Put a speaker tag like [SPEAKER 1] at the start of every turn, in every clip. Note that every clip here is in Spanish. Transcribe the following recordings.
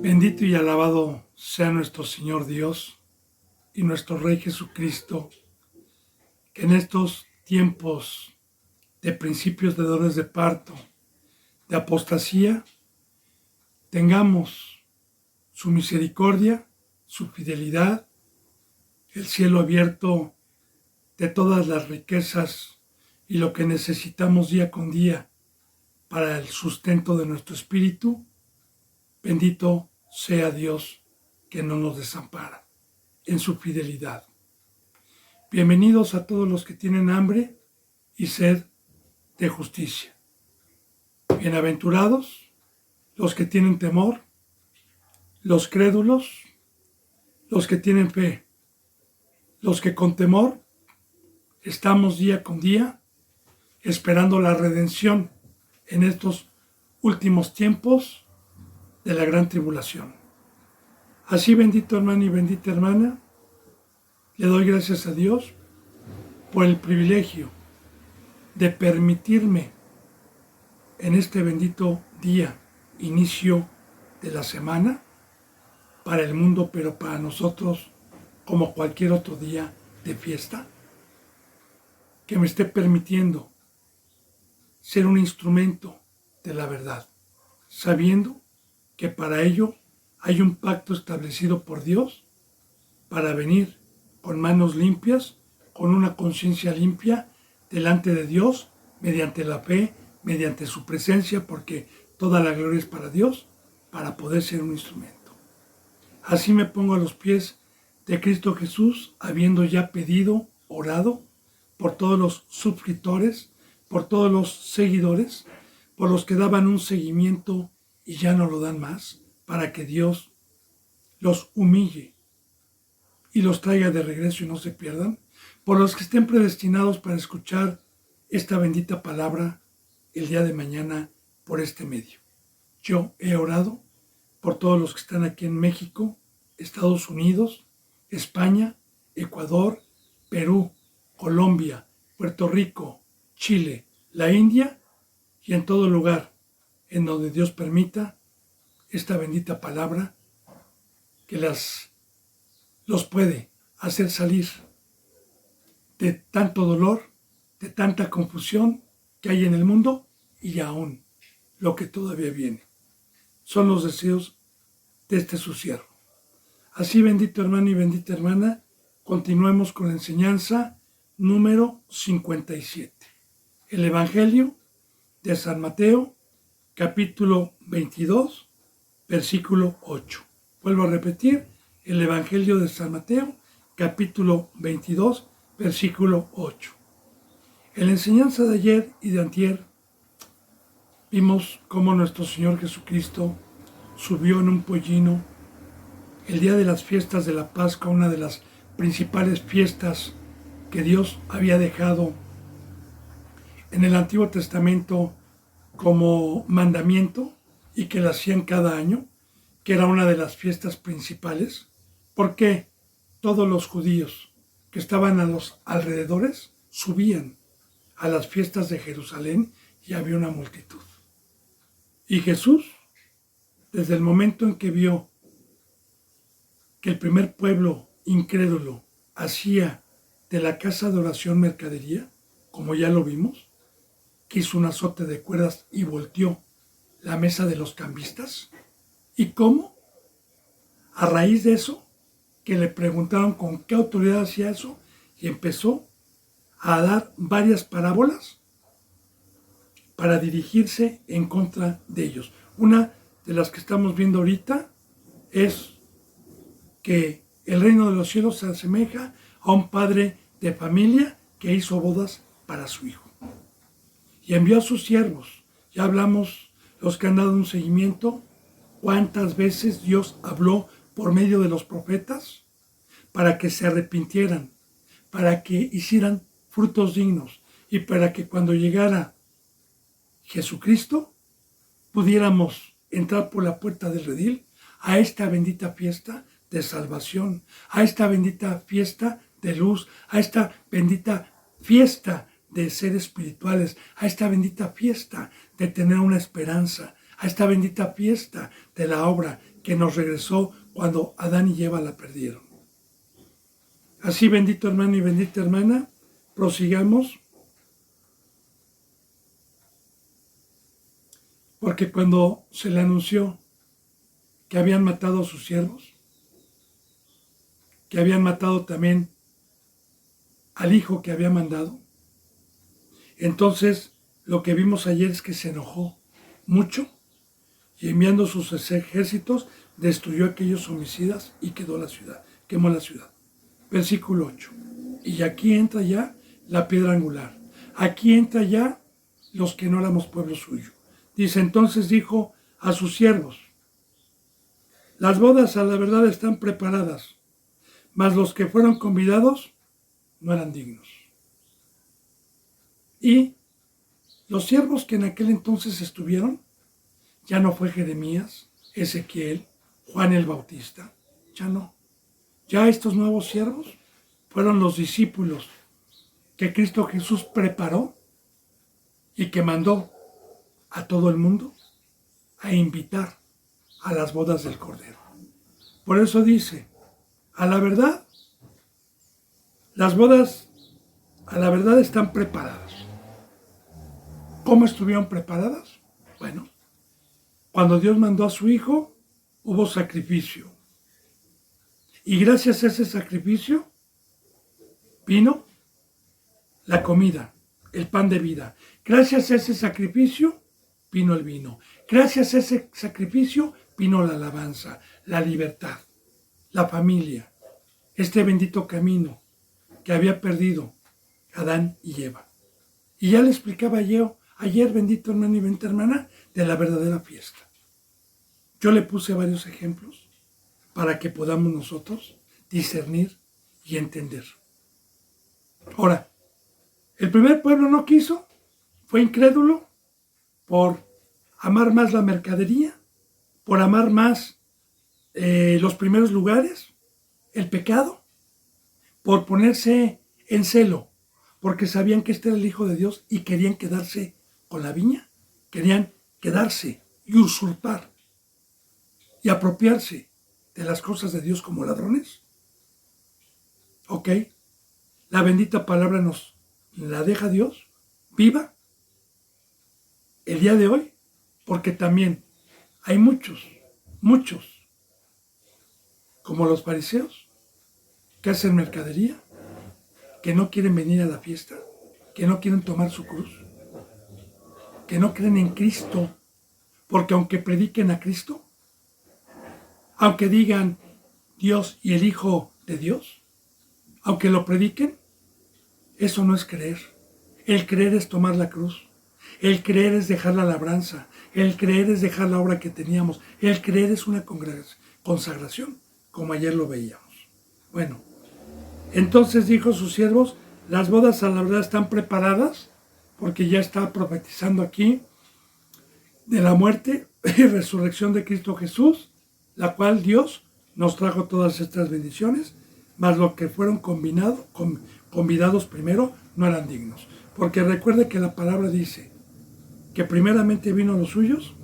[SPEAKER 1] Bendito y alabado sea nuestro Señor Dios y nuestro Rey Jesucristo, que en estos tiempos de principios de dolores de parto, de apostasía, tengamos su misericordia, su fidelidad, el cielo abierto de todas las riquezas y lo que necesitamos día con día para el sustento de nuestro espíritu. Bendito sea Dios que no nos desampara en su fidelidad. Bienvenidos a todos los que tienen hambre y sed de justicia. Bienaventurados los que tienen temor, los crédulos, los que tienen fe, los que con temor estamos día con día esperando la redención en estos últimos tiempos de la gran tribulación. Así, bendito hermano y bendita hermana, le doy gracias a Dios por el privilegio de permitirme en este bendito día, inicio de la semana, para el mundo, pero para nosotros como cualquier otro día de fiesta, que me esté permitiendo ser un instrumento de la verdad, sabiendo que para ello hay un pacto establecido por Dios para venir con manos limpias, con una conciencia limpia delante de Dios, mediante la fe, mediante su presencia, porque toda la gloria es para Dios, para poder ser un instrumento. Así me pongo a los pies de Cristo Jesús, habiendo ya pedido, orado, por todos los suscriptores, por todos los seguidores, por los que daban un seguimiento y ya no lo dan más, para que Dios los humille y los traiga de regreso y no se pierdan, por los que estén predestinados para escuchar esta bendita palabra el día de mañana por este medio. Yo he orado por todos los que están aquí en México, Estados Unidos, España, Ecuador, Perú, Colombia, Puerto Rico, Chile, la India y en todo lugar en donde Dios permita esta bendita palabra que los puede hacer salir de tanto dolor, de tanta confusión que hay en el mundo y aún lo que todavía viene. Son los deseos de este su siervo. Así, bendito hermano y bendita hermana, continuemos con la enseñanza número 57. El Evangelio de San Mateo, capítulo 22, versículo 8. Vuelvo a repetir, el Evangelio de San Mateo, capítulo 22, versículo 8. En la enseñanza de ayer y de antier, vimos cómo nuestro Señor Jesucristo subió en un pollino el día de las fiestas de la Pascua, una de las principales fiestas que Dios había dejado en el Antiguo Testamento como mandamiento y que la hacían cada año, que era una de las fiestas principales, porque todos los judíos que estaban a los alrededores subían a las fiestas de Jerusalén y había una multitud. Y Jesús, desde el momento en que vio que el primer pueblo incrédulo hacía de la casa de oración mercadería, como ya lo vimos, que hizo un azote de cuerdas y volteó la mesa de los cambistas. ¿Y cómo? A raíz de eso, que le preguntaron con qué autoridad hacía eso, y empezó a dar varias parábolas para dirigirse en contra de ellos. Una de las que estamos viendo ahorita es que el reino de los cielos se asemeja a un padre de familia que hizo bodas para su hijo. Y envió a sus siervos. Ya hablamos, los que han dado un seguimiento, cuántas veces Dios habló por medio de los profetas para que se arrepintieran, para que hicieran frutos dignos y para que cuando llegara Jesucristo pudiéramos entrar por la puerta del redil a esta bendita fiesta de salvación, a esta bendita fiesta de luz, a esta bendita fiesta de ser espirituales, a esta bendita fiesta de tener una esperanza, a esta bendita fiesta de la obra que nos regresó cuando Adán y Eva la perdieron. Así, bendito hermano y bendita hermana, prosigamos, porque cuando se le anunció que habían matado a sus siervos, que habían matado también al hijo que había mandado, entonces lo que vimos ayer es que se enojó mucho y enviando sus ejércitos destruyó a aquellos homicidas y quemó la ciudad. Versículo 8. Y aquí entra ya la piedra angular. Aquí entra ya los que no éramos pueblo suyo. Dice, entonces dijo a sus siervos, las bodas a la verdad están preparadas, mas los que fueron convidados no eran dignos. Y los siervos que en aquel entonces estuvieron, ya no fue Jeremías, Ezequiel, Juan el Bautista, ya no. Ya estos nuevos siervos fueron los discípulos que Cristo Jesús preparó y que mandó a todo el mundo a invitar a las bodas del Cordero. Por eso dice, a la verdad, las bodas a la verdad están preparadas. ¿Cómo estuvieron preparadas? Bueno, cuando Dios mandó a su Hijo, hubo sacrificio. Y gracias a ese sacrificio vino la comida, el pan de vida. Gracias a ese sacrificio vino el vino. Gracias a ese sacrificio vino la alabanza, la libertad, la familia, este bendito camino que había perdido Adán y Eva. Y ya le explicaba yo ayer, bendito hermano y bendita hermana, de la verdadera fiesta. Yo le puse varios ejemplos para que podamos nosotros discernir y entender. Ahora, el primer pueblo no quiso, fue incrédulo por amar más la mercadería, por amar más los primeros lugares, el pecado, por ponerse en celo, porque sabían que este era el Hijo de Dios y querían quedarse con la viña, querían quedarse y usurpar y apropiarse de las cosas de Dios como ladrones. ¿Ok? La bendita palabra nos la deja Dios viva el día de hoy, porque también hay muchos, como los fariseos, que hacen mercadería, que no quieren venir a la fiesta, que no quieren tomar su cruz, que no creen en Cristo, porque aunque prediquen a Cristo, aunque digan Dios y el Hijo de Dios, aunque lo prediquen, eso no es creer. El creer es tomar la cruz. El creer es dejar la labranza. El creer es dejar la obra que teníamos. El creer es una consagración, como ayer lo veíamos. Bueno, entonces dijo sus siervos, las bodas a la verdad están preparadas, porque ya está profetizando aquí de la muerte y resurrección de Cristo Jesús, la cual Dios nos trajo todas estas bendiciones, mas los que fueron convidados primero no eran dignos. Porque recuerde que la palabra dice que primeramente vino a los suyos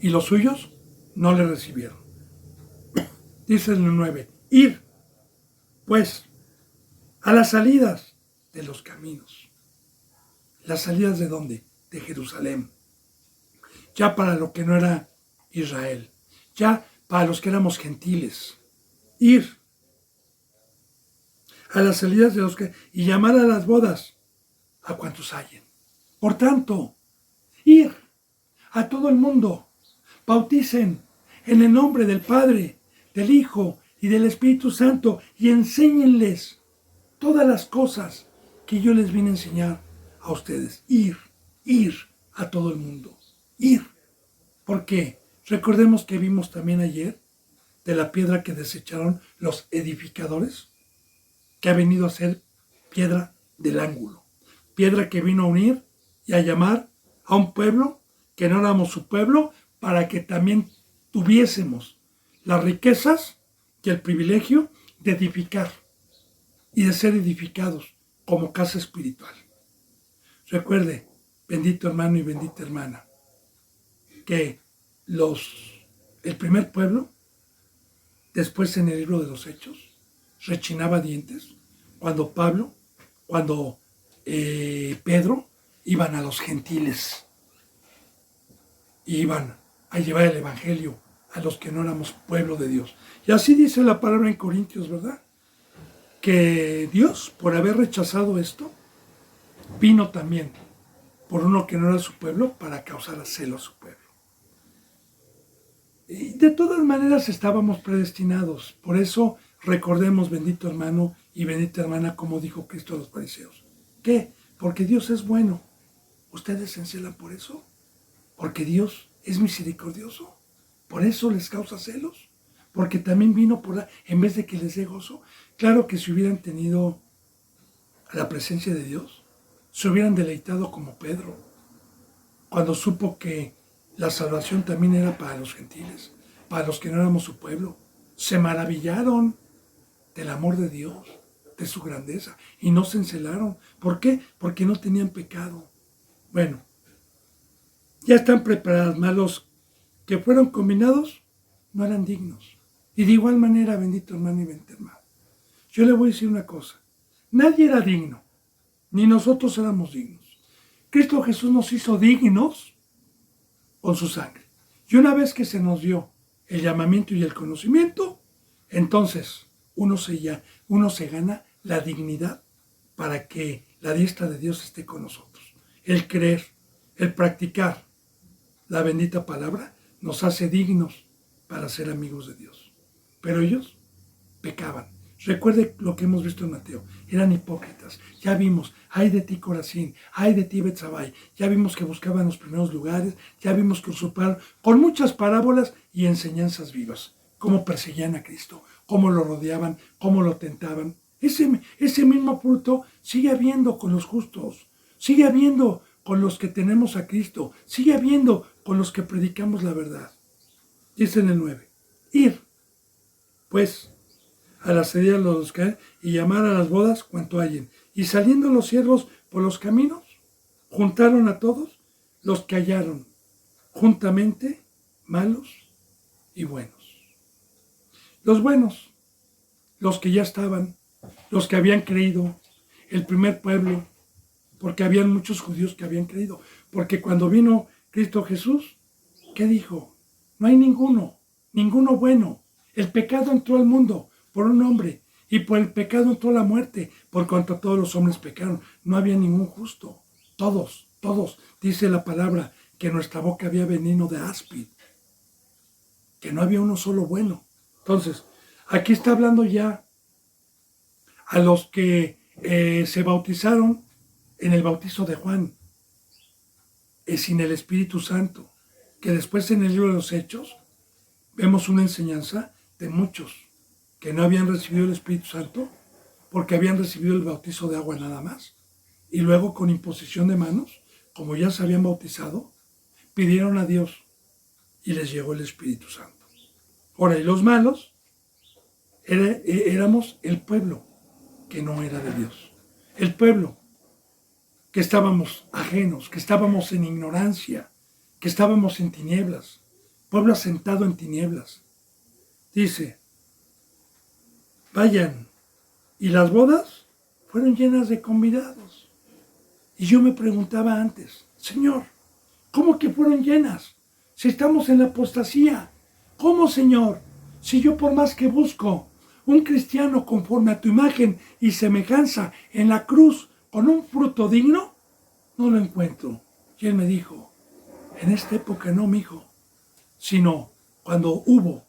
[SPEAKER 1] y los suyos no le recibieron. Dice en el 9, ir pues a las salidas de los caminos. ¿Las salidas de dónde? De Jerusalén. Ya para lo que no era Israel. Ya para los que éramos gentiles. Ir a las salidas de los que... y llamar a las bodas a cuantos hallen. Por tanto, ir a todo el mundo. Bauticen en el nombre del Padre, del Hijo y del Espíritu Santo y enséñenles todas las cosas que yo les vine a enseñar a ustedes. Ir a todo el mundo. Ir. ¿Por qué? Recordemos que vimos también ayer de la piedra que desecharon los edificadores, que ha venido a ser piedra del ángulo. Piedra que vino a unir y a llamar a un pueblo que no éramos su pueblo, para que también tuviésemos las riquezas y el privilegio de edificar y de ser edificados como casa espiritual. Recuerde, bendito hermano y bendita hermana, que los el primer pueblo, después en el libro de los Hechos, rechinaba dientes cuando Pedro iban a los gentiles, iban a llevar el evangelio a los que no éramos pueblo de Dios. Y así dice la palabra en Corintios, ¿verdad? Que Dios, por haber rechazado esto, vino también por uno que no era su pueblo para causar celo a su pueblo. Y de todas maneras estábamos predestinados. Por eso recordemos, bendito hermano y bendita hermana, como dijo Cristo a los fariseos. ¿Qué? Porque Dios es bueno. ¿Ustedes se encelan por eso? Porque Dios es misericordioso. ¿Por eso les causa celos? Porque también vino en vez de que les dé gozo. Claro que si hubieran tenido la presencia de Dios, se hubieran deleitado como Pedro, cuando supo que la salvación también era para los gentiles, para los que no éramos su pueblo. Se maravillaron del amor de Dios, de su grandeza, y no se encelaron. ¿Por qué? Porque no tenían pecado. Bueno, ya están preparados, mas los que fueron combinados no eran dignos. Y de igual manera, bendito hermano y bendita hermana, yo le voy a decir una cosa. Nadie era digno, ni nosotros éramos dignos. Cristo Jesús nos hizo dignos con su sangre. Y una vez que se nos dio el llamamiento y el conocimiento, entonces uno se gana la dignidad para que la diestra de Dios esté con nosotros. El creer, el practicar la bendita palabra nos hace dignos para ser amigos de Dios. Pero ellos pecaban. Recuerde lo que hemos visto en Mateo. Eran hipócritas. Ya vimos, ay de ti Corazín, ay de ti Betsabai. Ya vimos que buscaban los primeros lugares. Ya vimos que usurparon con muchas parábolas y enseñanzas vivas. Cómo perseguían a Cristo, cómo lo rodeaban, cómo lo tentaban. Ese mismo fruto sigue habiendo con los justos. Sigue habiendo con los que tenemos a Cristo. Sigue habiendo con los que predicamos la verdad. Dice en el 9. Ir, pues, a la salida de los que hay, y llamar a las bodas cuanto hallen. Y saliendo los siervos por los caminos, juntaron a todos los que hallaron, juntamente malos y buenos. Los buenos, los que ya estaban, los que habían creído, el primer pueblo, porque habían muchos judíos que habían creído. Porque cuando vino Cristo Jesús, ¿qué dijo? No hay ninguno bueno. El pecado entró al mundo por un hombre, y por el pecado entró la muerte, por cuanto todos los hombres pecaron. No había ningún justo. Todos, dice la palabra, que en nuestra boca había veneno de áspid, que no había uno solo bueno. Entonces, aquí está hablando ya a los que se bautizaron en el bautizo de Juan, sin el Espíritu Santo, que después en el libro de los Hechos vemos una enseñanza de muchos que no habían recibido el Espíritu Santo porque habían recibido el bautizo de agua nada más. Y luego con imposición de manos, como ya se habían bautizado, pidieron a Dios y les llegó el Espíritu Santo. Ahora, y los malos éramos el pueblo que no era de Dios. El pueblo que estábamos ajenos, que estábamos en ignorancia, que estábamos en tinieblas, pueblo asentado en tinieblas. Dice, vayan, y las bodas fueron llenas de convidados. Y yo me preguntaba antes, Señor, ¿cómo que fueron llenas? Si estamos en la apostasía. ¿Cómo, Señor? Si yo por más que busco un cristiano conforme a tu imagen y semejanza en la cruz con un fruto digno, no lo encuentro. Y él me dijo, en esta época no, mijo, sino cuando hubo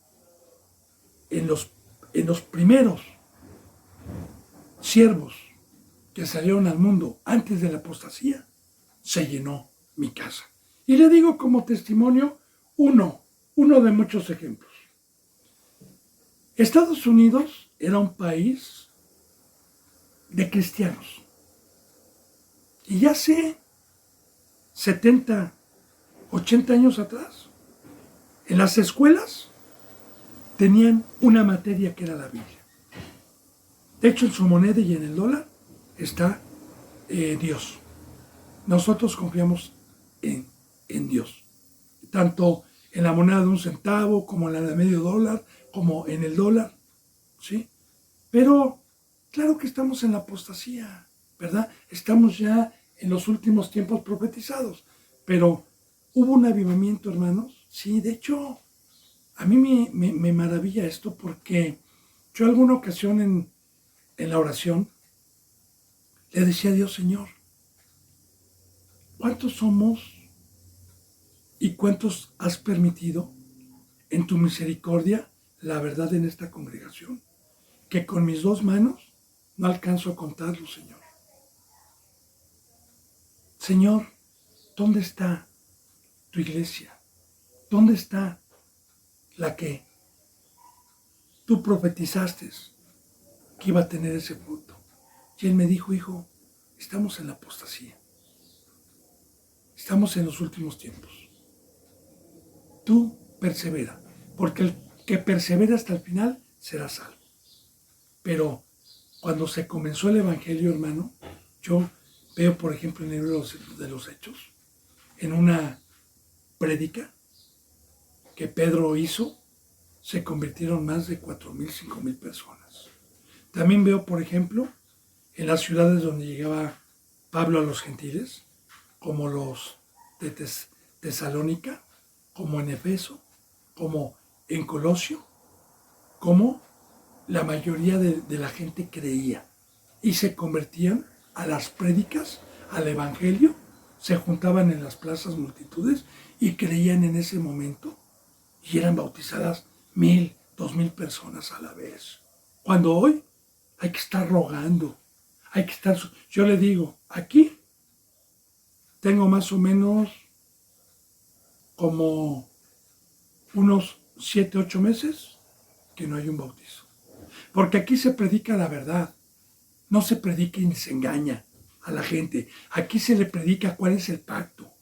[SPEAKER 1] en los primeros siervos que salieron al mundo antes de la apostasía, se llenó mi casa. Y le digo como testimonio uno de muchos ejemplos. Estados Unidos era un país de cristianos. Y ya hace 70, 80 años atrás, en las escuelas tenían una materia que era la Biblia. De hecho, en su moneda y en el dólar está Dios. Nosotros confiamos en Dios. Tanto en la moneda de 1 centavo, como en la de medio dólar, como en el dólar, ¿sí? Pero claro que estamos en la apostasía, ¿verdad? Estamos ya en los últimos tiempos profetizados, pero hubo un avivamiento, hermanos. Sí, de hecho, a mí me maravilla esto porque yo alguna ocasión en la oración le decía a Dios, Señor, ¿cuántos somos y cuántos has permitido en tu misericordia la verdad en esta congregación? Que con mis 2 manos no alcanzo a contarlo, Señor. Señor, ¿dónde está tu iglesia? ¿Dónde está la que tú profetizaste que iba a tener ese fruto? Y él me dijo, hijo, estamos en la apostasía. Estamos en los últimos tiempos. Tú persevera, porque el que persevera hasta el final será salvo. Pero cuando se comenzó el evangelio, hermano, yo veo, por ejemplo, en el libro de los Hechos, en una prédica que Pedro hizo, se convirtieron más de 4,000, 5,000 personas. También veo, por ejemplo, en las ciudades donde llegaba Pablo a los gentiles, como los de Tesalónica, como en Efeso, como en Colosio, como la mayoría de la gente creía y se convertían a las prédicas, al evangelio, se juntaban en las plazas multitudes y creían en ese momento y eran bautizadas 1,000, 2,000 personas a la vez. Cuando hoy hay que estar rogando, hay que estar... Yo le digo, aquí tengo más o menos como unos 7, 8 meses que no hay un bautizo. Porque aquí se predica la verdad, no se predica y se engaña a la gente. Aquí se le predica cuál es el pacto,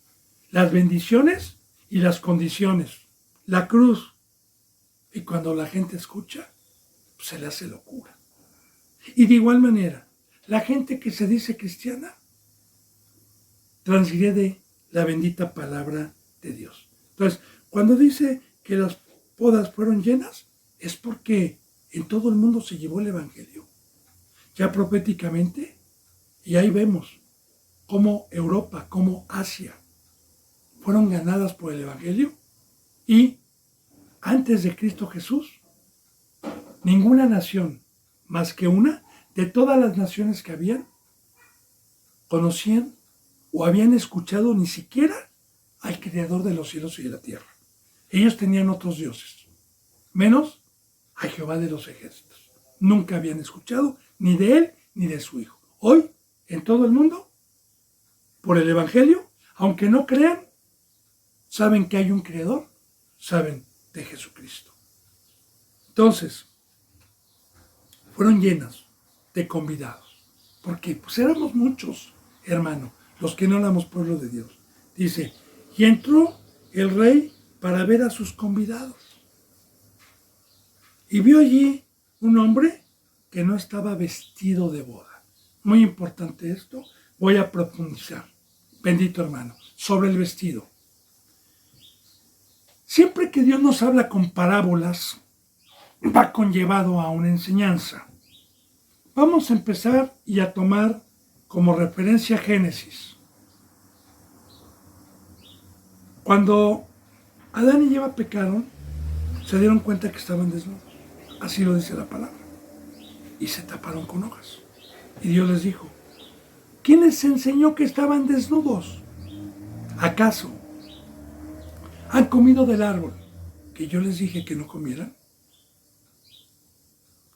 [SPEAKER 1] las bendiciones y las condiciones, la cruz. Y cuando la gente escucha, pues se le hace locura. Y de igual manera, la gente que se dice cristiana transgrede la bendita palabra de Dios. Entonces, cuando dice que las bodas fueron llenas, es porque en todo el mundo se llevó el evangelio. Ya proféticamente, y ahí vemos cómo Europa, cómo Asia fueron ganadas por el evangelio, y antes de Cristo Jesús, ninguna nación más que una de todas las naciones que habían conocían o habían escuchado ni siquiera al Creador de los cielos y de la tierra. Ellos tenían otros dioses, menos a Jehová de los ejércitos. Nunca habían escuchado ni de él ni de su hijo. Hoy, en todo el mundo, por el evangelio, aunque no crean, saben que hay un Creador, saben de Jesucristo. Entonces, fueron llenas de convidados, porque pues éramos muchos, hermano, los que no éramos pueblo de Dios. Dice, y entró el rey para ver a sus convidados. Y vio allí un hombre que no estaba vestido de boda. Muy importante esto, voy a profundizar, bendito hermano, sobre el vestido. Siempre que Dios nos habla con parábolas, va conllevado a una enseñanza. Vamos a empezar y a tomar como referencia Génesis. Cuando Adán y Eva pecaron, se dieron cuenta que estaban desnudos. Así lo dice la palabra. Y se taparon con hojas. Y Dios les dijo, ¿quién les enseñó que estaban desnudos? ¿Acaso han comido del árbol que yo les dije que no comieran?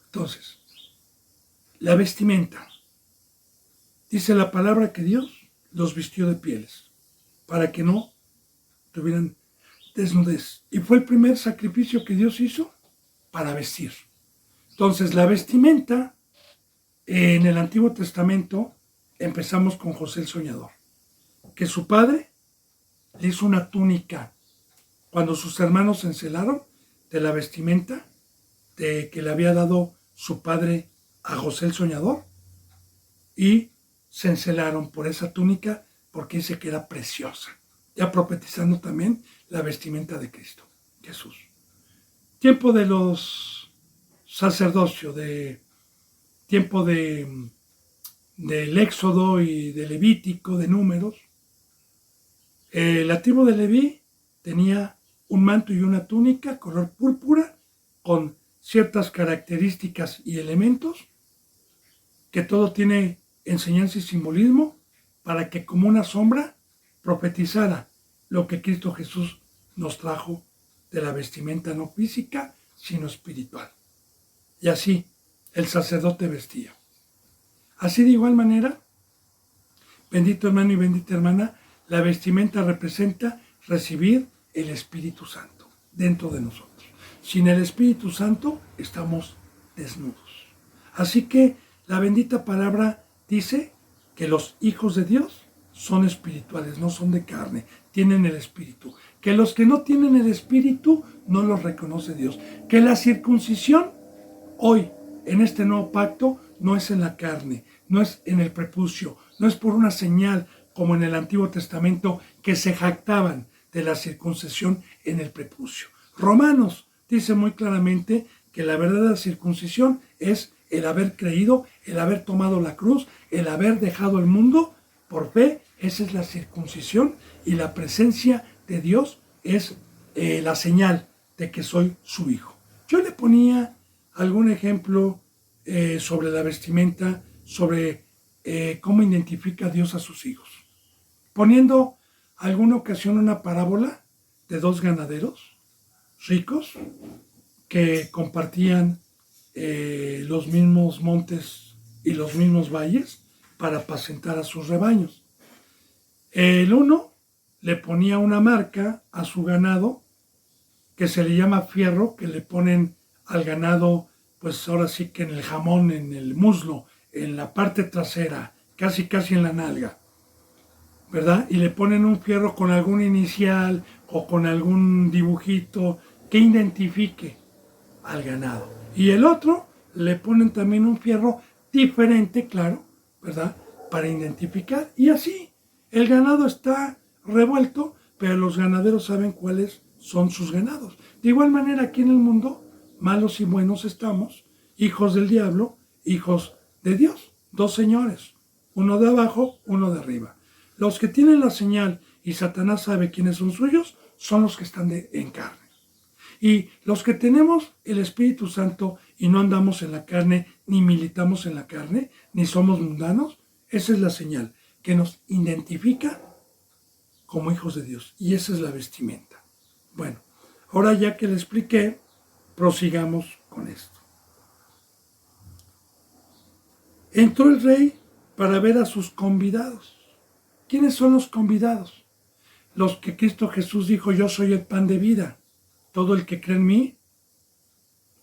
[SPEAKER 1] Entonces, la vestimenta. Dice la palabra que Dios los vistió de pieles para que no tuvieran desnudez. Y fue el primer sacrificio que Dios hizo para vestir. Entonces, la vestimenta en el Antiguo Testamento empezamos con José el Soñador, que su padre le hizo una túnica cuando sus hermanos se encelaron de la vestimenta que le había dado su padre a José el Soñador, y se encelaron por esa túnica porque dice que era preciosa. ya profetizando también la vestimenta de Cristo, Jesús. Tiempo de los sacerdocios, tiempo del Éxodo y de Levítico, de Números. La tribu de Leví tenía un manto y una túnica color púrpura con ciertas características y elementos, que todo tiene enseñanza y simbolismo para que como una sombra profetizara lo que Cristo Jesús nos trajo de la vestimenta no física, sino espiritual. Y así el sacerdote vestía. Así de igual manera, bendito hermano y bendita hermana, la vestimenta representa recibir el Espíritu Santo dentro de nosotros. Sin el Espíritu Santo estamos desnudos. Así que la bendita palabra dice que los hijos de Dios son espirituales, no son de carne, tienen el Espíritu. Que los que no tienen el Espíritu no los reconoce Dios. Que la circuncisión hoy, en este nuevo pacto, no es en la carne, no es en el prepucio, no es por una señal como en el Antiguo Testamento que se jactaban de la circuncisión en el prepucio. Romanos dice muy claramente que la verdadera circuncisión es el haber creído, el haber tomado la cruz, el haber dejado el mundo por fe. Esa es la circuncisión, y la presencia de Dios es la señal de que soy su hijo. Yo le ponía algún ejemplo sobre la vestimenta, sobre cómo identifica Dios a sus hijos, poniendo alguna ocasión una parábola de dos ganaderos ricos que compartían los mismos montes y los mismos valles para apacentar a sus rebaños. El uno le ponía una marca a su ganado que se le llama fierro, que le ponen al ganado, pues ahora sí que en el jamón, en el muslo, en la parte trasera, casi en la nalga, ¿verdad? Y le ponen un fierro con algún inicial o con algún dibujito que identifique al ganado. Y el otro le ponen también un fierro diferente, claro, ¿verdad? Para identificar. Y así, el ganado está revuelto, pero los ganaderos saben cuáles son sus ganados. De igual manera, aquí en el mundo, malos y buenos estamos, hijos del diablo, hijos de Dios. Dos señores, uno de abajo, uno de arriba. Los que tienen la señal y Satanás sabe quiénes son suyos, son los que están en carne. Y los que tenemos el Espíritu Santo y no andamos en la carne, ni militamos en la carne, ni somos mundanos, esa es la señal que nos identifica como hijos de Dios. Y esa es la vestimenta. Bueno, ahora ya que le expliqué, prosigamos con esto. Entró el rey para ver a sus convidados. ¿Quiénes son los convidados? Los que Cristo Jesús dijo: yo soy el pan de vida. Todo el que cree en mí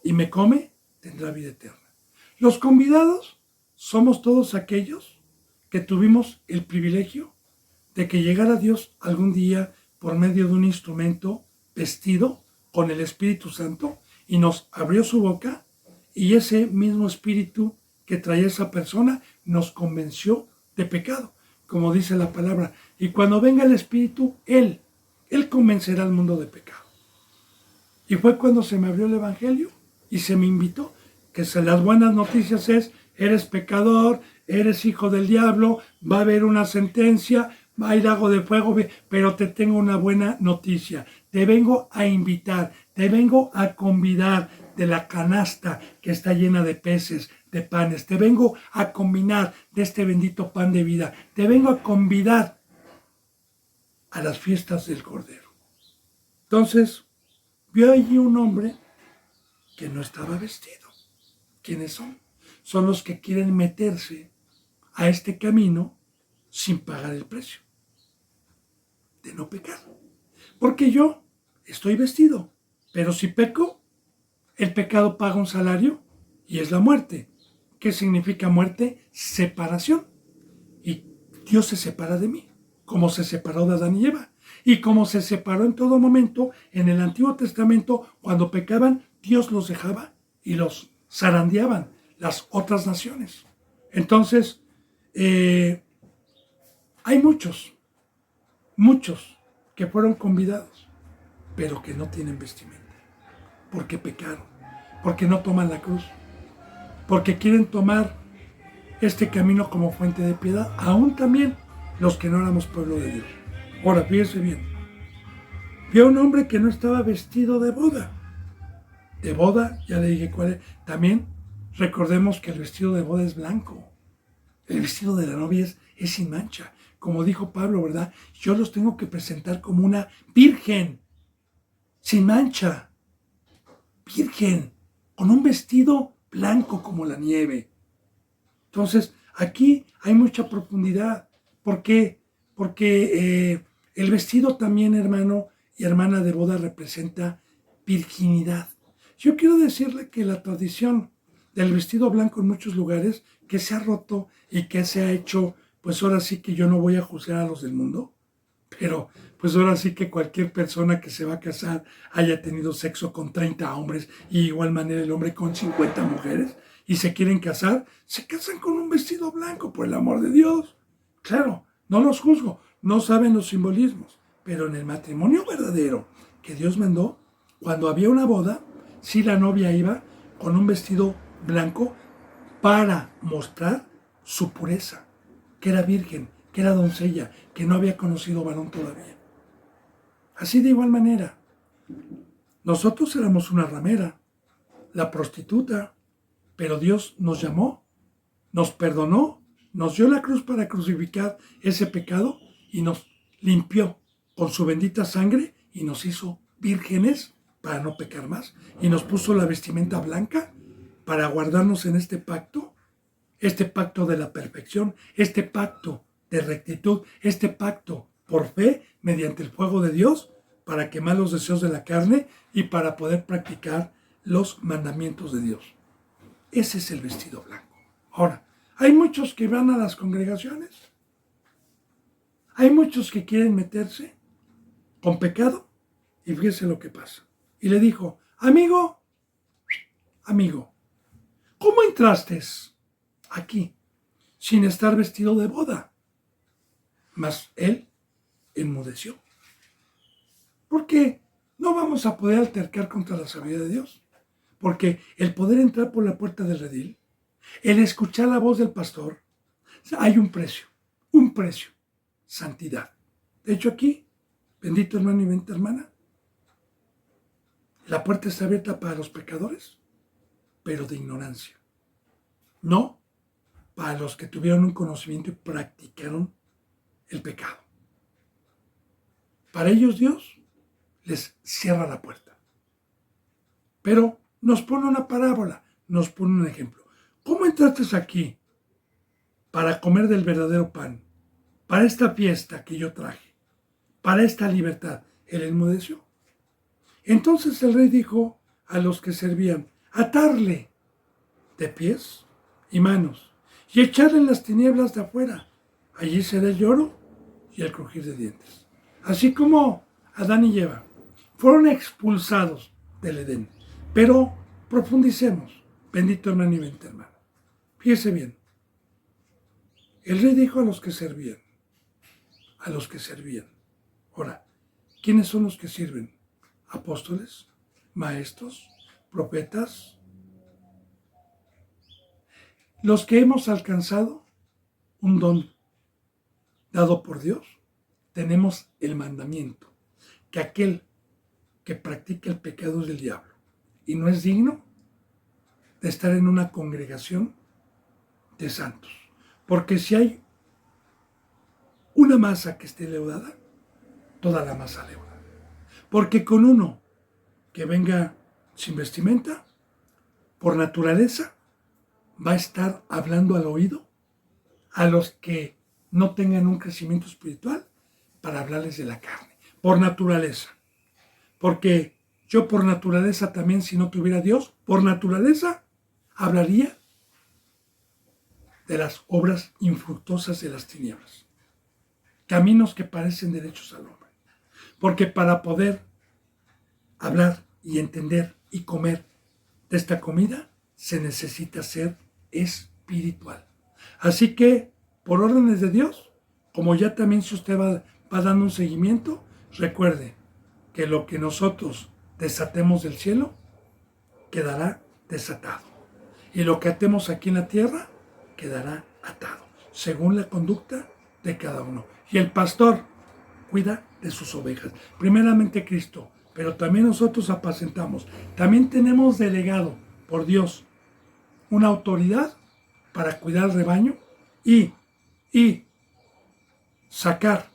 [SPEAKER 1] y me come, tendrá vida eterna. Los convidados somos todos aquellos que tuvimos el privilegio de que llegara Dios algún día por medio de un instrumento vestido con el Espíritu Santo y nos abrió su boca, y ese mismo Espíritu que traía esa persona nos convenció de pecado, como dice la palabra. Y cuando venga el Espíritu, Él convencerá al mundo de pecado. Y fue cuando se me abrió el Evangelio y se me invitó, que las buenas noticias es: eres pecador, eres hijo del diablo, va a haber una sentencia, va a ir lago de fuego, pero te tengo una buena noticia. Te vengo a invitar, te vengo a convidar de la canasta que está llena de peces, de panes. Te vengo a combinar de este bendito pan de vida. Te vengo a convidar a las fiestas del Cordero. Entonces, vio allí un hombre que no estaba vestido. ¿Quiénes son? Son los que quieren meterse a este camino sin pagar el precio de no pecar. Porque yo estoy vestido, pero si peco, el pecado paga un salario y es la muerte. ¿Qué significa muerte? Separación. Y Dios se separa de mí, como se separó de Adán y Eva. Y como se separó en todo momento, en el Antiguo Testamento, cuando pecaban, Dios los dejaba y los zarandeaban las otras naciones. Entonces, hay muchos que fueron convidados, pero que no tienen vestimenta, porque pecaron, porque no toman la cruz, porque quieren tomar este camino como fuente de piedad, aún también los que no éramos pueblo de Dios. Ahora, fíjense bien, vio a un hombre que no estaba vestido de boda. De boda, ya le dije cuál es. También recordemos que el vestido de boda es blanco. El vestido de la novia es sin mancha. Como dijo Pablo, ¿verdad? Yo los tengo que presentar como una virgen, sin mancha. Virgen, con un vestido blanco como la nieve. Entonces, aquí hay mucha profundidad. ¿Por qué? Porque el vestido también, hermano y hermana de boda, representa virginidad. Yo quiero decirle que la tradición del vestido blanco en muchos lugares que se ha roto y que se ha hecho, pues ahora sí que yo no voy a juzgar a los del mundo, pero pues ahora sí que cualquier persona que se va a casar haya tenido sexo con 30 hombres y de igual manera el hombre con 50 mujeres y se quieren casar, se casan con un vestido blanco, por el amor de Dios. Claro, no los juzgo, no saben los simbolismos, pero en el matrimonio verdadero que Dios mandó, cuando había una boda, sí la novia iba con un vestido blanco para mostrar su pureza, que era virgen, que era doncella, que no había conocido varón todavía. Así de igual manera, nosotros éramos una ramera, la prostituta, pero Dios nos llamó, nos perdonó, nos dio la cruz para crucificar ese pecado y nos limpió con su bendita sangre y nos hizo vírgenes para no pecar más y nos puso la vestimenta blanca para guardarnos en este pacto de la perfección, este pacto de rectitud, este pacto por fe mediante el fuego de Dios para quemar los deseos de la carne y para poder practicar los mandamientos de Dios. Ese es el vestido blanco. Ahora, hay muchos que van a las congregaciones, hay muchos que quieren meterse con pecado y fíjese lo que pasa. Y le dijo, amigo, ¿cómo entraste aquí sin estar vestido de boda? Mas él enmudeció. Porque no vamos a poder altercar contra la sabiduría de Dios. Porque el poder entrar por la puerta del redil, el escuchar la voz del pastor, hay un precio, santidad. De hecho aquí, bendito hermano y bendita hermana, la puerta está abierta para los pecadores, pero de ignorancia. No para los que tuvieron un conocimiento y practicaron el pecado. Para ellos Dios les cierra la puerta. Pero nos pone una parábola, nos pone un ejemplo. ¿Cómo entraste aquí para comer del verdadero pan? Para esta fiesta que yo traje, para esta libertad. Él enmudeció. Entonces el rey dijo a los que servían, atarle de pies y manos y echarle en las tinieblas de afuera. Allí será el lloro y el crujir de dientes. Así como Adán y Eva fueron expulsados del Edén. Pero profundicemos, bendito hermano y bendita hermana. Fíjese bien. El rey dijo a los que servían. Ahora, ¿quiénes son los que sirven? Apóstoles, maestros, profetas. Los que hemos alcanzado un don dado por Dios, tenemos el mandamiento que aquel que practica el pecado es del diablo y no es digno de estar en una congregación de santos. Porque si hay una masa que esté leudada, toda la masa leuda. Porque con uno que venga sin vestimenta, por naturaleza, va a estar hablando al oído a los que no tengan un crecimiento espiritual para hablarles de la carne. Por naturaleza. Porque yo por naturaleza también, si no tuviera Dios, por naturaleza hablaría de las obras infructuosas de las tinieblas. Caminos que parecen derechos al hombre. Porque para poder hablar y entender y comer de esta comida, se necesita ser espiritual. Así que, por órdenes de Dios, como ya también si usted va dando un seguimiento, recuerde que lo que nosotros desatemos del cielo quedará desatado. Y lo que atemos aquí en la tierra quedará atado, según la conducta de cada uno. Y el pastor cuida de sus ovejas. Primeramente Cristo, pero también nosotros apacentamos. También tenemos delegado por Dios una autoridad para cuidar el rebaño y sacar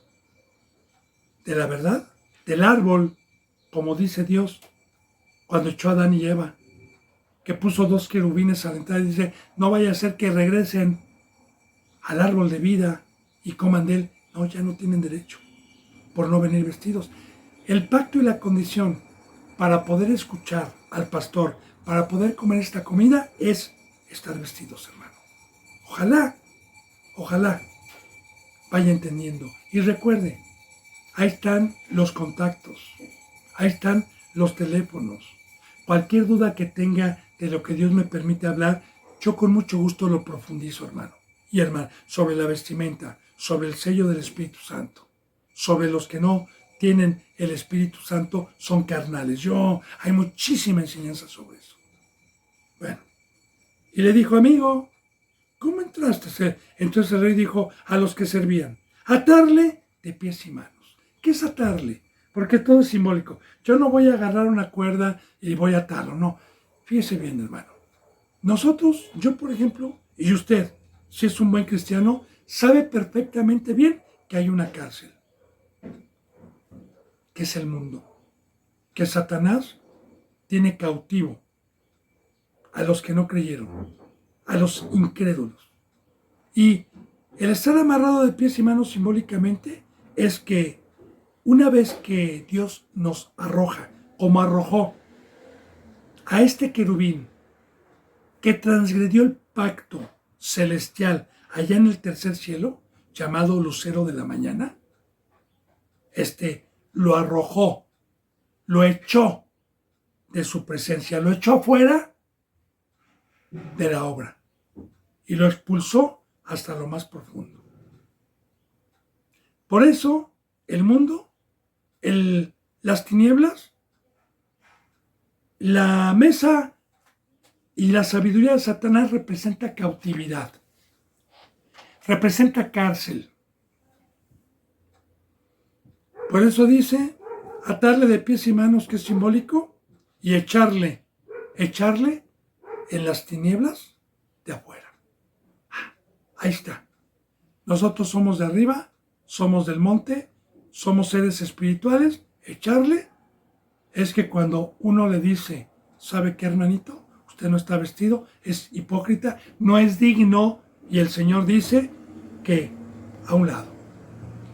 [SPEAKER 1] de la verdad, del árbol, como dice Dios, cuando echó a Adán y Eva, que puso 2 querubines a la entrada y dice, no vaya a ser que regresen al árbol de vida y coman de él. No, ya no tienen derecho por no venir vestidos. El pacto y la condición para poder escuchar al pastor, para poder comer esta comida, es estar vestidos, hermano. Ojalá vaya entendiendo. Y recuerde, ahí están los contactos, ahí están los teléfonos. Cualquier duda que tenga de lo que Dios me permite hablar, yo con mucho gusto lo profundizo, hermano y hermana, sobre la vestimenta, sobre el sello del Espíritu Santo, sobre los que no tienen el Espíritu Santo, son carnales. Hay muchísima enseñanza sobre eso. Bueno, y le dijo, amigo, ¿cómo entraste? Entonces el rey dijo a los que servían, atarle de pies y manos. ¿Qué es atarle? Porque todo es simbólico. Yo no voy a agarrar una cuerda y voy a atarlo, no. Fíjese bien, hermano. Nosotros, yo por ejemplo, y usted, si es un buen cristiano, sabe perfectamente bien que hay una cárcel, que es el mundo, que Satanás tiene cautivo a los que no creyeron, a los incrédulos. Y el estar amarrado de pies y manos simbólicamente es que una vez que Dios nos arroja, como arrojó a este querubín que transgredió el pacto celestial allá en el tercer cielo, llamado lucero de la mañana, lo arrojó, lo echó de su presencia, lo echó fuera de la obra y lo expulsó hasta lo más profundo. Por eso el mundo, las tinieblas, la mesa y la sabiduría de Satanás representa cautividad, representa cárcel. Por eso dice, atarle de pies y manos, que es simbólico, y echarle en las tinieblas de afuera. Ahí está. Nosotros somos de arriba, somos del monte, somos seres espirituales. Echarle es que cuando uno le dice, ¿sabe qué, hermanito? Usted no está vestido, es hipócrita, no es digno, y el Señor dice que a un lado.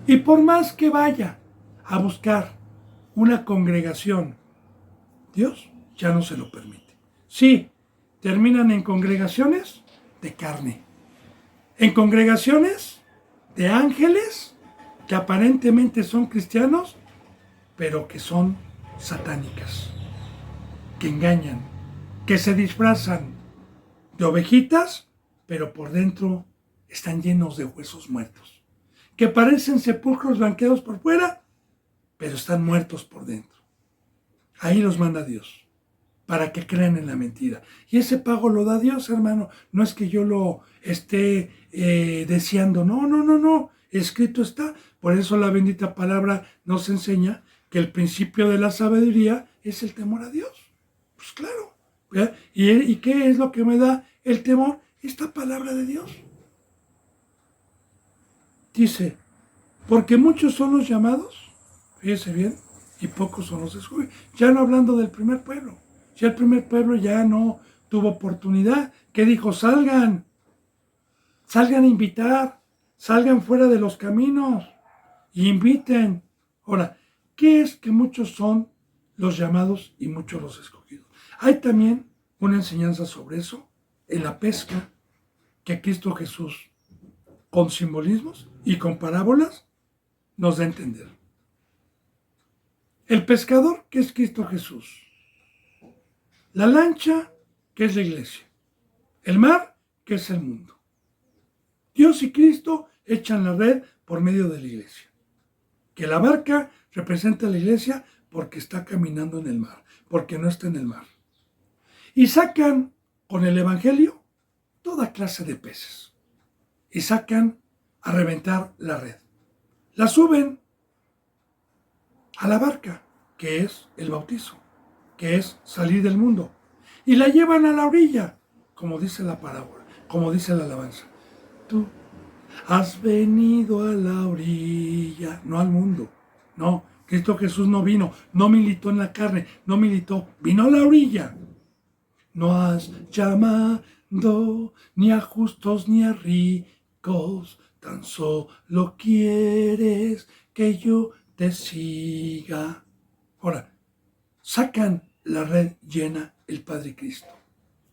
[SPEAKER 1] Y por más que vaya a buscar una congregación, Dios ya no se lo permite. Sí, terminan en congregaciones de carne, en congregaciones de ángeles que aparentemente son cristianos, pero que son satánicas, que engañan, que se disfrazan de ovejitas, pero por dentro están llenos de huesos muertos, que parecen sepulcros blanqueados por fuera, pero están muertos por dentro. Ahí los manda Dios, para que crean en la mentira. Y ese pago lo da Dios, hermano. No es que yo lo esté deseando. No. Escrito está. Por eso la bendita palabra nos enseña que el principio de la sabiduría es el temor a Dios. Pues claro. ¿Verdad? ¿Y qué es lo que me da el temor? Esta palabra de Dios. Dice, porque muchos son los llamados, fíjese bien, y pocos son los escogidos. Ya no hablando del primer pueblo. Ya el primer pueblo ya no tuvo oportunidad. ¿Qué dijo? Salgan a invitar, salgan fuera de los caminos y inviten. Ahora, ¿qué es que muchos son los llamados y muchos los escogidos? Hay también una enseñanza sobre eso en la pesca que Cristo Jesús, con simbolismos y con parábolas, nos da a entender. El pescador, que es Cristo Jesús. La lancha, que es la iglesia. El mar, que es el mundo. Dios y Cristo echan la red por medio de la iglesia. Que la barca representa a la iglesia porque está caminando en el mar, porque no está en el mar. Y sacan con el evangelio toda clase de peces. Y sacan a reventar la red. La suben a la barca, que es el bautizo, que es salir del mundo. Y la llevan a la orilla, como dice la parábola, como dice la alabanza. Tú has venido a la orilla, no al mundo. No, Cristo Jesús no vino, no militó en la carne, no militó, vino a la orilla. No has llamado ni a justos ni a ricos, tan solo quieres que yo te siga. Ahora, sacan la red llena el Padre Cristo.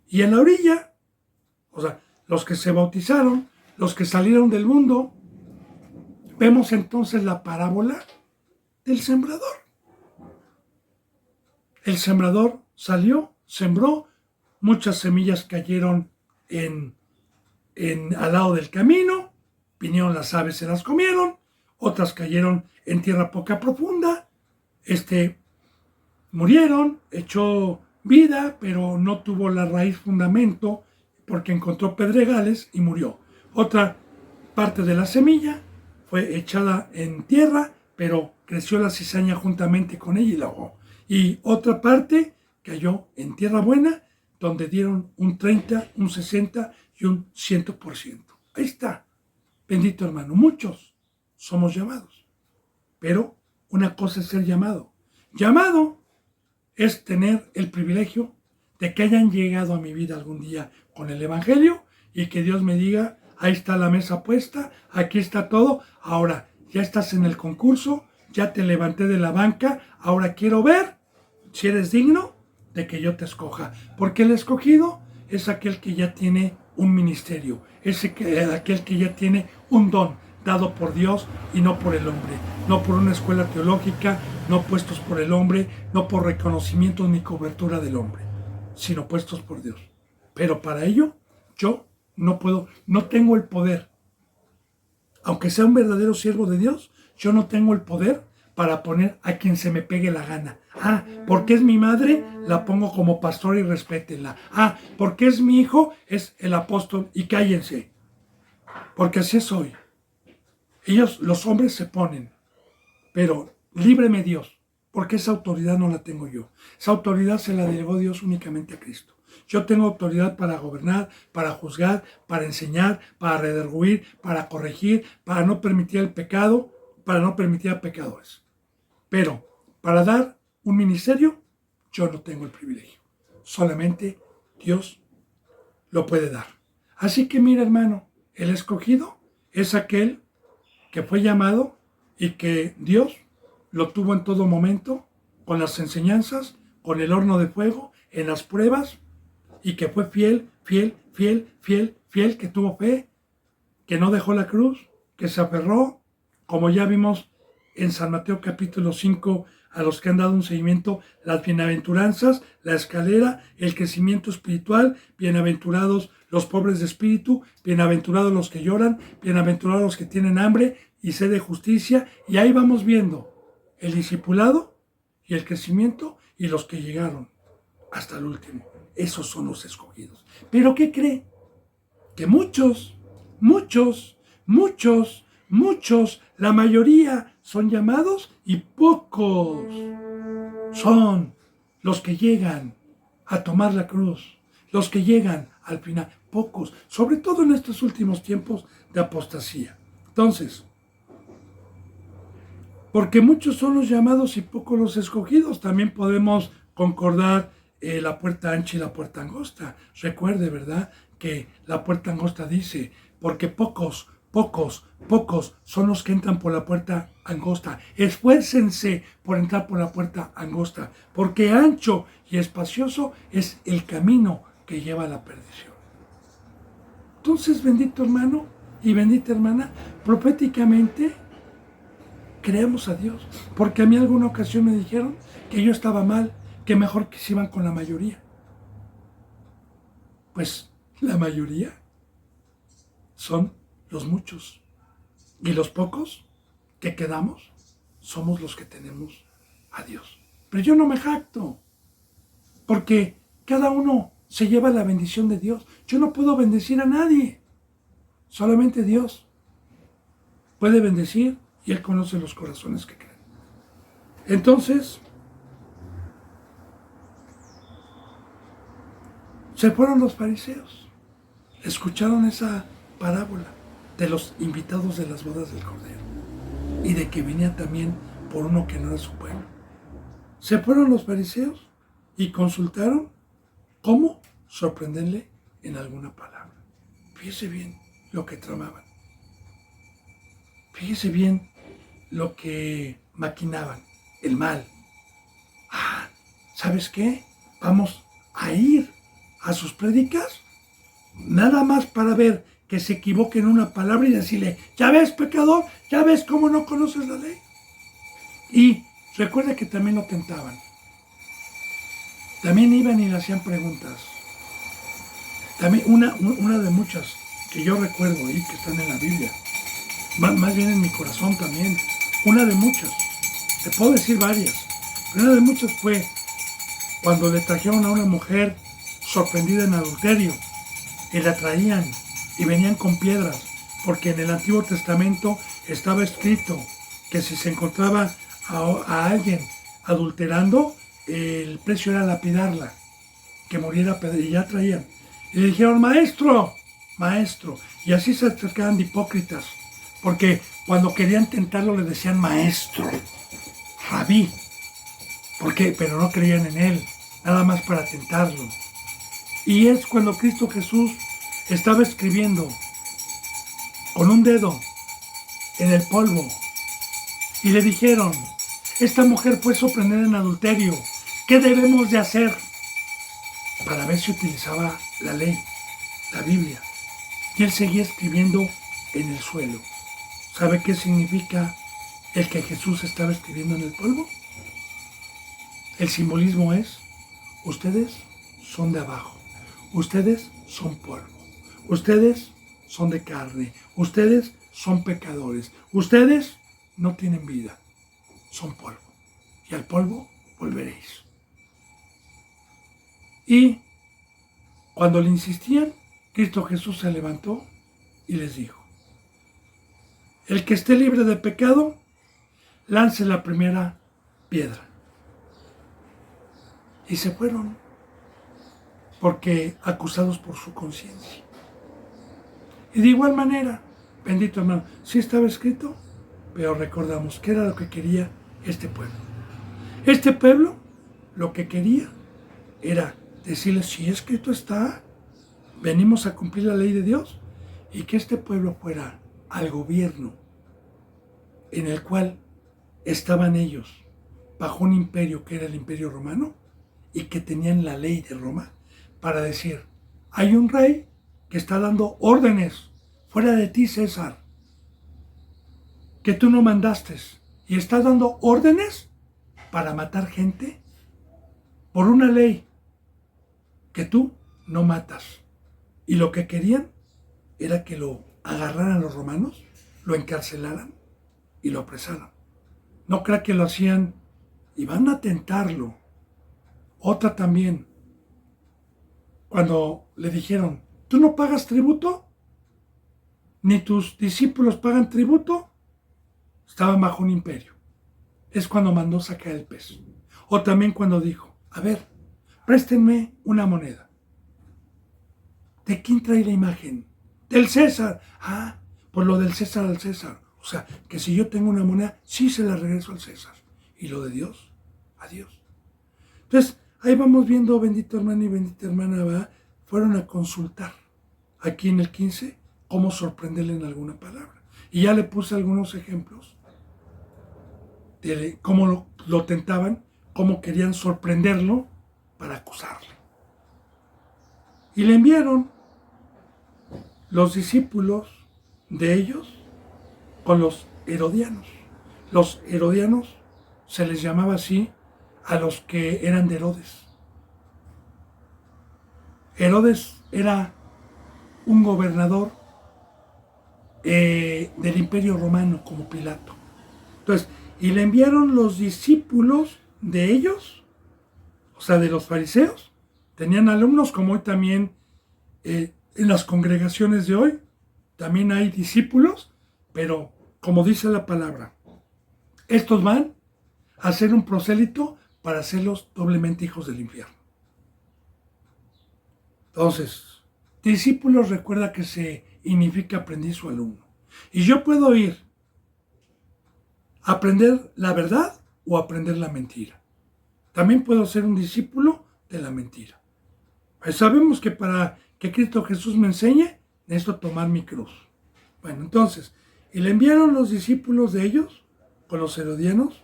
[SPEAKER 1] Y en la orilla, o sea, los que se bautizaron, los que salieron del mundo, vemos entonces la parábola del sembrador. El sembrador salió, sembró, muchas semillas cayeron al lado del camino, vinieron las aves, se las comieron, otras cayeron en tierra poca profunda, murieron, echó vida, pero no tuvo la raíz fundamento porque encontró pedregales y murió. Otra parte de la semilla fue echada en tierra, pero creció la cizaña juntamente con ella y la ahogó. Y otra parte cayó en tierra buena, donde dieron un 30, un 60 y un 100%. Ahí está. Bendito hermano, muchos somos llamados. Pero una cosa es ser llamado. Llamado es tener el privilegio de que hayan llegado a mi vida algún día con el Evangelio y que Dios me diga, ahí está la mesa puesta, aquí está todo, ahora ya estás en el concurso, ya te levanté de la banca, ahora quiero ver si eres digno de que yo te escoja. Porque el escogido es aquel que ya tiene un ministerio, es aquel que ya tiene un don dado por Dios y no por el hombre, no por una escuela teológica, no puestos por el hombre, no por reconocimiento ni cobertura del hombre, sino puestos por Dios. Pero para ello yo no puedo, no tengo el poder. Aunque sea un verdadero siervo de Dios, yo no tengo el poder para poner a quien se me pegue la gana. Porque es mi madre, la pongo como pastor y respétenla. Porque es mi hijo, es el apóstol y cállense. Porque así soy. Ellos, los hombres, se ponen. Pero líbreme Dios, porque esa autoridad no la tengo yo. Esa autoridad se la delegó Dios únicamente a Cristo. Yo tengo autoridad para gobernar, para juzgar, para enseñar, para redarguir, para corregir, para no permitir el pecado, para no permitir a pecadores. Pero para dar un ministerio, yo no tengo el privilegio. Solamente Dios lo puede dar. Así que mira, hermano, el escogido es aquel que fue llamado y que Dios lo tuvo en todo momento, con las enseñanzas, con el horno de fuego, en las pruebas, y que fue fiel, que tuvo fe, que no dejó la cruz, que se aferró, como ya vimos en San Mateo capítulo 5, a los que han dado un seguimiento, las bienaventuranzas, la escalera, el crecimiento espiritual, bienaventurados los pobres de espíritu, bienaventurados los que lloran, bienaventurados los que tienen hambre y sed de justicia, y ahí vamos viendo el discipulado y el crecimiento y los que llegaron hasta el último. Esos son los escogidos. ¿Pero qué cree? Que muchos, la mayoría son llamados y pocos son los que llegan a tomar la cruz, los que llegan al final, pocos, sobre todo en estos últimos tiempos de apostasía. Entonces, porque muchos son los llamados y pocos los escogidos, también podemos concordar la puerta ancha y la puerta angosta. Recuerde, ¿verdad?, que la puerta angosta dice, porque pocos son los que entran por la puerta angosta. Esfuércense por entrar por la puerta angosta, porque ancho y espacioso es el camino que lleva a la perdición. Entonces, bendito hermano y bendita hermana, proféticamente creemos a Dios, porque a mí alguna ocasión me dijeron que yo estaba mal, que mejor que se iban con la mayoría. Pues la mayoría son los muchos, y los pocos que quedamos somos los que tenemos a Dios. Pero yo no me jacto, porque cada uno se lleva la bendición de Dios. Yo no puedo bendecir a nadie, solamente Dios puede bendecir y Él conoce los corazones que creen. Entonces, se fueron los fariseos, escucharon esa parábola de los invitados de las bodas del Cordero y de que venía también por uno que no era su pueblo. Se fueron los fariseos y consultaron cómo sorprenderle en alguna palabra. Fíjese bien lo que tramaban. Fíjese bien lo que maquinaban, el mal. ¿Sabes qué? Vamos a ir a sus prédicas nada más para ver que se equivoque en una palabra y decirle, ya ves, pecador, ya ves cómo no conoces la ley. Y recuerda que también lo tentaban. También iban y le hacían preguntas. También una de muchas que yo recuerdo ahí que están en la Biblia, más bien en mi corazón también, una de muchas, te puedo decir varias, pero una de muchas fue cuando le trajeron a una mujer sorprendida en adulterio y la traían y venían con piedras, porque en el Antiguo Testamento estaba escrito que si se encontraba a alguien adulterando, el precio era lapidarla, que muriera, y ya traían. Y le dijeron, maestro, maestro, y así se acercaban de hipócritas, porque cuando querían tentarlo le decían maestro, rabí, pero no creían en él, nada más para tentarlo. Y es cuando Cristo Jesús estaba escribiendo con un dedo en el polvo y le dijeron, esta mujer fue sorprendida en adulterio, ¿qué debemos de hacer? Para ver si utilizaba la ley, la Biblia. Y él seguía escribiendo en el suelo. ¿Sabe qué significa el que Jesús estaba escribiendo en el polvo? El simbolismo es, ustedes son de abajo, ustedes son polvo, ustedes son de carne, ustedes son pecadores, ustedes no tienen vida, son polvo, y al polvo volveréis. Y cuando le insistían, Cristo Jesús se levantó y les dijo, el que esté libre de pecado, lance la primera piedra. Y se fueron, porque acusados por su conciencia. Y de igual manera, bendito hermano, sí estaba escrito, pero recordamos que era lo que quería este pueblo. Este pueblo lo que quería era decirles, si escrito está, venimos a cumplir la ley de Dios, y que este pueblo fuera al gobierno en el cual estaban ellos bajo un imperio que era el Imperio Romano y que tenían la ley de Roma para decir, hay un rey que está dando órdenes fuera de ti, César, que tú no mandaste, y está dando órdenes para matar gente por una ley que tú no matas. Y lo que querían era que lo agarraran los romanos, lo encarcelaran y lo apresaran. No crea que lo hacían y van a tentarlo. Otra también, cuando le dijeron, ¿tú no pagas tributo? ¿Ni tus discípulos pagan tributo? Estaban bajo un imperio. Es cuando mandó sacar el pez. O también cuando dijo, a ver, préstenme una moneda. ¿De quién trae la imagen? Del César. Ah, por lo del César al César. O sea, que si yo tengo una moneda, sí se la regreso al César. Y lo de Dios, a Dios. Entonces, ahí vamos viendo, bendito hermano y bendita hermana, fueron a consultar aquí en el 15 cómo sorprenderle en alguna palabra. Y ya le puse algunos ejemplos de cómo lo tentaban, cómo querían sorprenderlo para acusarle. Y le enviaron los discípulos de ellos con los herodianos. Los herodianos se les llamaba así a los que eran de Herodes. Herodes era un gobernador del Imperio Romano como Pilato. Entonces, y le enviaron los discípulos de ellos, o sea, de los fariseos. Tenían alumnos, como hoy también en las congregaciones de hoy, también hay discípulos, pero como dice la palabra, estos van a ser un prosélito para hacerlos doblemente hijos del infierno. Entonces, discípulos, recuerda que se significa aprendiz o alumno. Y yo puedo ir a aprender la verdad o aprender la mentira. También puedo ser un discípulo de la mentira. Pues sabemos que para que Cristo Jesús me enseñe, necesito tomar mi cruz. Bueno, entonces, y le enviaron los discípulos de ellos, con los herodianos,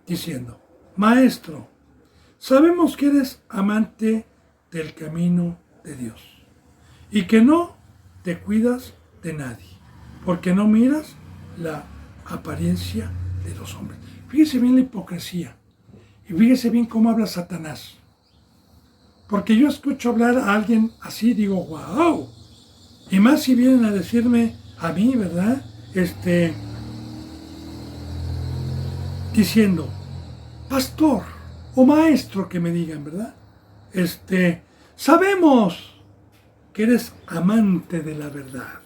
[SPEAKER 1] diciendo, Maestro, sabemos que eres amante del camino de Dios y que no te cuidas de nadie, porque no miras la apariencia de los hombres. Fíjese bien la hipocresía y fíjese bien cómo habla Satanás. Porque yo escucho hablar a alguien así, digo, wow. Y más si vienen a decirme a mí, ¿verdad? Diciendo, pastor o maestro, que me digan, ¿verdad? Sabemos que eres amante de la verdad,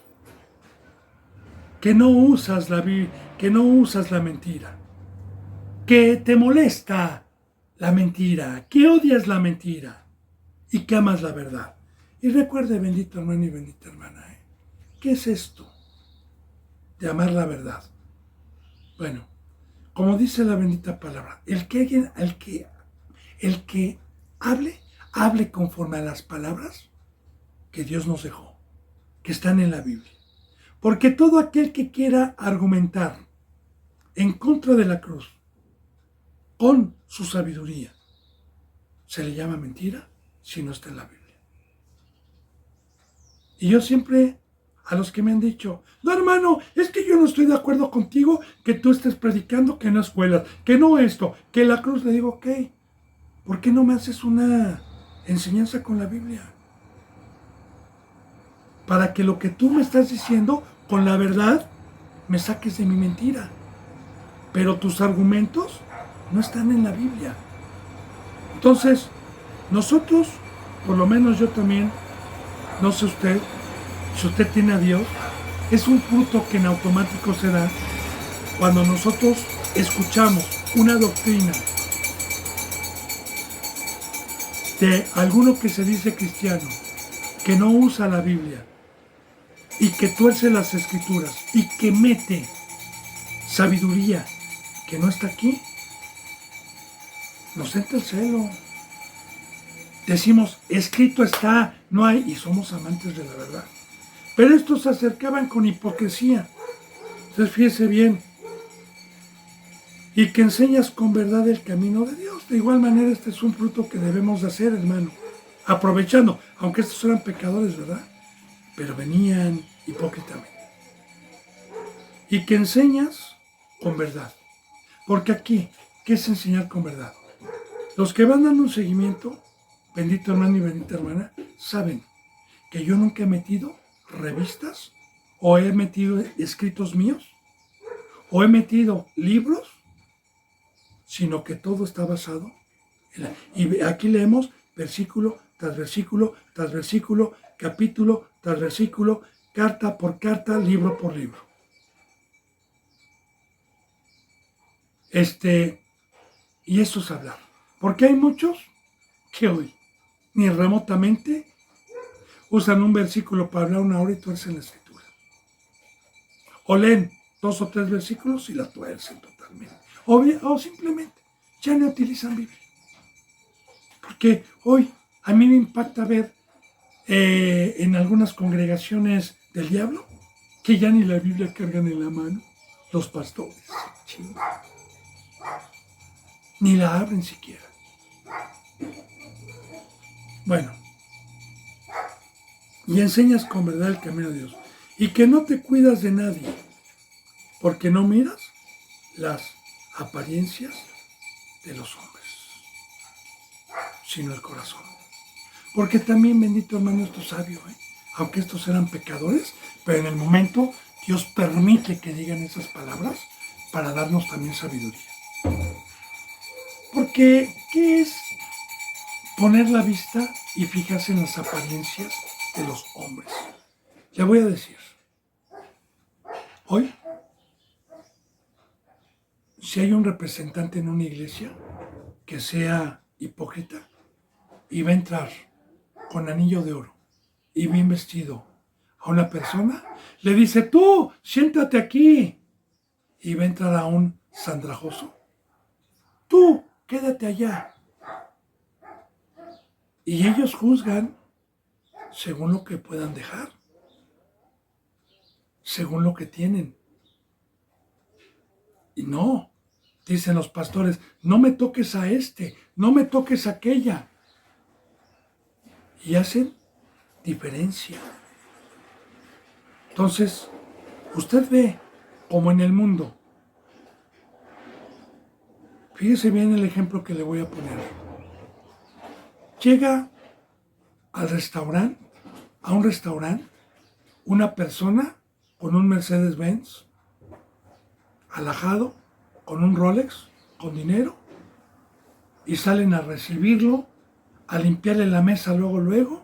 [SPEAKER 1] que no usas la mentira, que te molesta la mentira, que odias la mentira y que amas la verdad. Y recuerde, bendito hermano y bendita hermana, ¿qué es esto de amar la verdad? Bueno, como dice la bendita palabra, el que hable conforme a las palabras que Dios nos dejó, que están en la Biblia. Porque todo aquel que quiera argumentar en contra de la cruz con su sabiduría, se le llama mentira si no está en la Biblia. Y yo siempre, a los que me han dicho, no hermano, es que yo no estoy de acuerdo contigo que tú estés predicando que no escuelas, que no esto, que la cruz, le digo, ok, ¿por qué no me haces una enseñanza con la Biblia? Para que lo que tú me estás diciendo, con la verdad, me saques de mi mentira. Pero tus argumentos no están en la Biblia. Entonces, nosotros, por lo menos yo también, no sé usted, si usted tiene a Dios, es un fruto que en automático se da cuando nosotros escuchamos una doctrina de alguno que se dice cristiano, que no usa la Biblia y que tuerce las escrituras y que mete sabiduría que no está aquí, nos entra el celo. Decimos, escrito está, no hay, y somos amantes de la verdad. Pero estos se acercaban con hipocresía. Entonces fíjese bien. Y que enseñas con verdad el camino de Dios. De igual manera, este es un fruto que debemos de hacer, hermano. Aprovechando, aunque estos eran pecadores, ¿verdad? Pero venían hipócritamente. Y que enseñas con verdad. Porque aquí, ¿qué es enseñar con verdad? Los que van dando un seguimiento, bendito hermano y bendita hermana, saben que yo nunca he metido revistas o he metido escritos míos o he metido libros, sino que todo está basado y aquí leemos versículo tras versículo tras versículo, capítulo tras versículo, carta por carta, libro por libro. Y eso es hablar. Porque hay muchos que hoy ni remotamente usan un versículo para hablar una hora y tuercen la escritura. O leen 2 o 3 versículos y la tuercen totalmente. O simplemente ya no utilizan Biblia. Porque hoy a mí me impacta ver en algunas congregaciones del diablo que ya ni la Biblia cargan en la mano los pastores. Ni la abren siquiera. Bueno, y enseñas con verdad el camino de Dios. Y que no te cuidas de nadie, porque no miras las apariencias de los hombres, sino el corazón. Porque también, bendito hermano, esto es sabio, aunque estos eran pecadores, pero en el momento Dios permite que digan esas palabras para darnos también sabiduría. Porque, ¿qué es poner la vista y fijarse en las apariencias de los hombres? Le voy a decir, hoy, si hay un representante en una iglesia que sea hipócrita y va a entrar con anillo de oro y bien vestido a una persona, le dice, tú, siéntate aquí. Y va a entrar a un sandrajoso, tú, quédate allá. Y ellos juzgan según lo que puedan dejar, según lo que tienen. Y no, dicen los pastores, no me toques a este, no me toques a aquella. Y hacen diferencia. Entonces, usted ve como en el mundo. Fíjese bien el ejemplo que le voy a poner. Llega al restaurante, a un restaurante, una persona con un Mercedes-Benz, alajado, con un Rolex, con dinero, y salen a recibirlo, a limpiarle la mesa luego,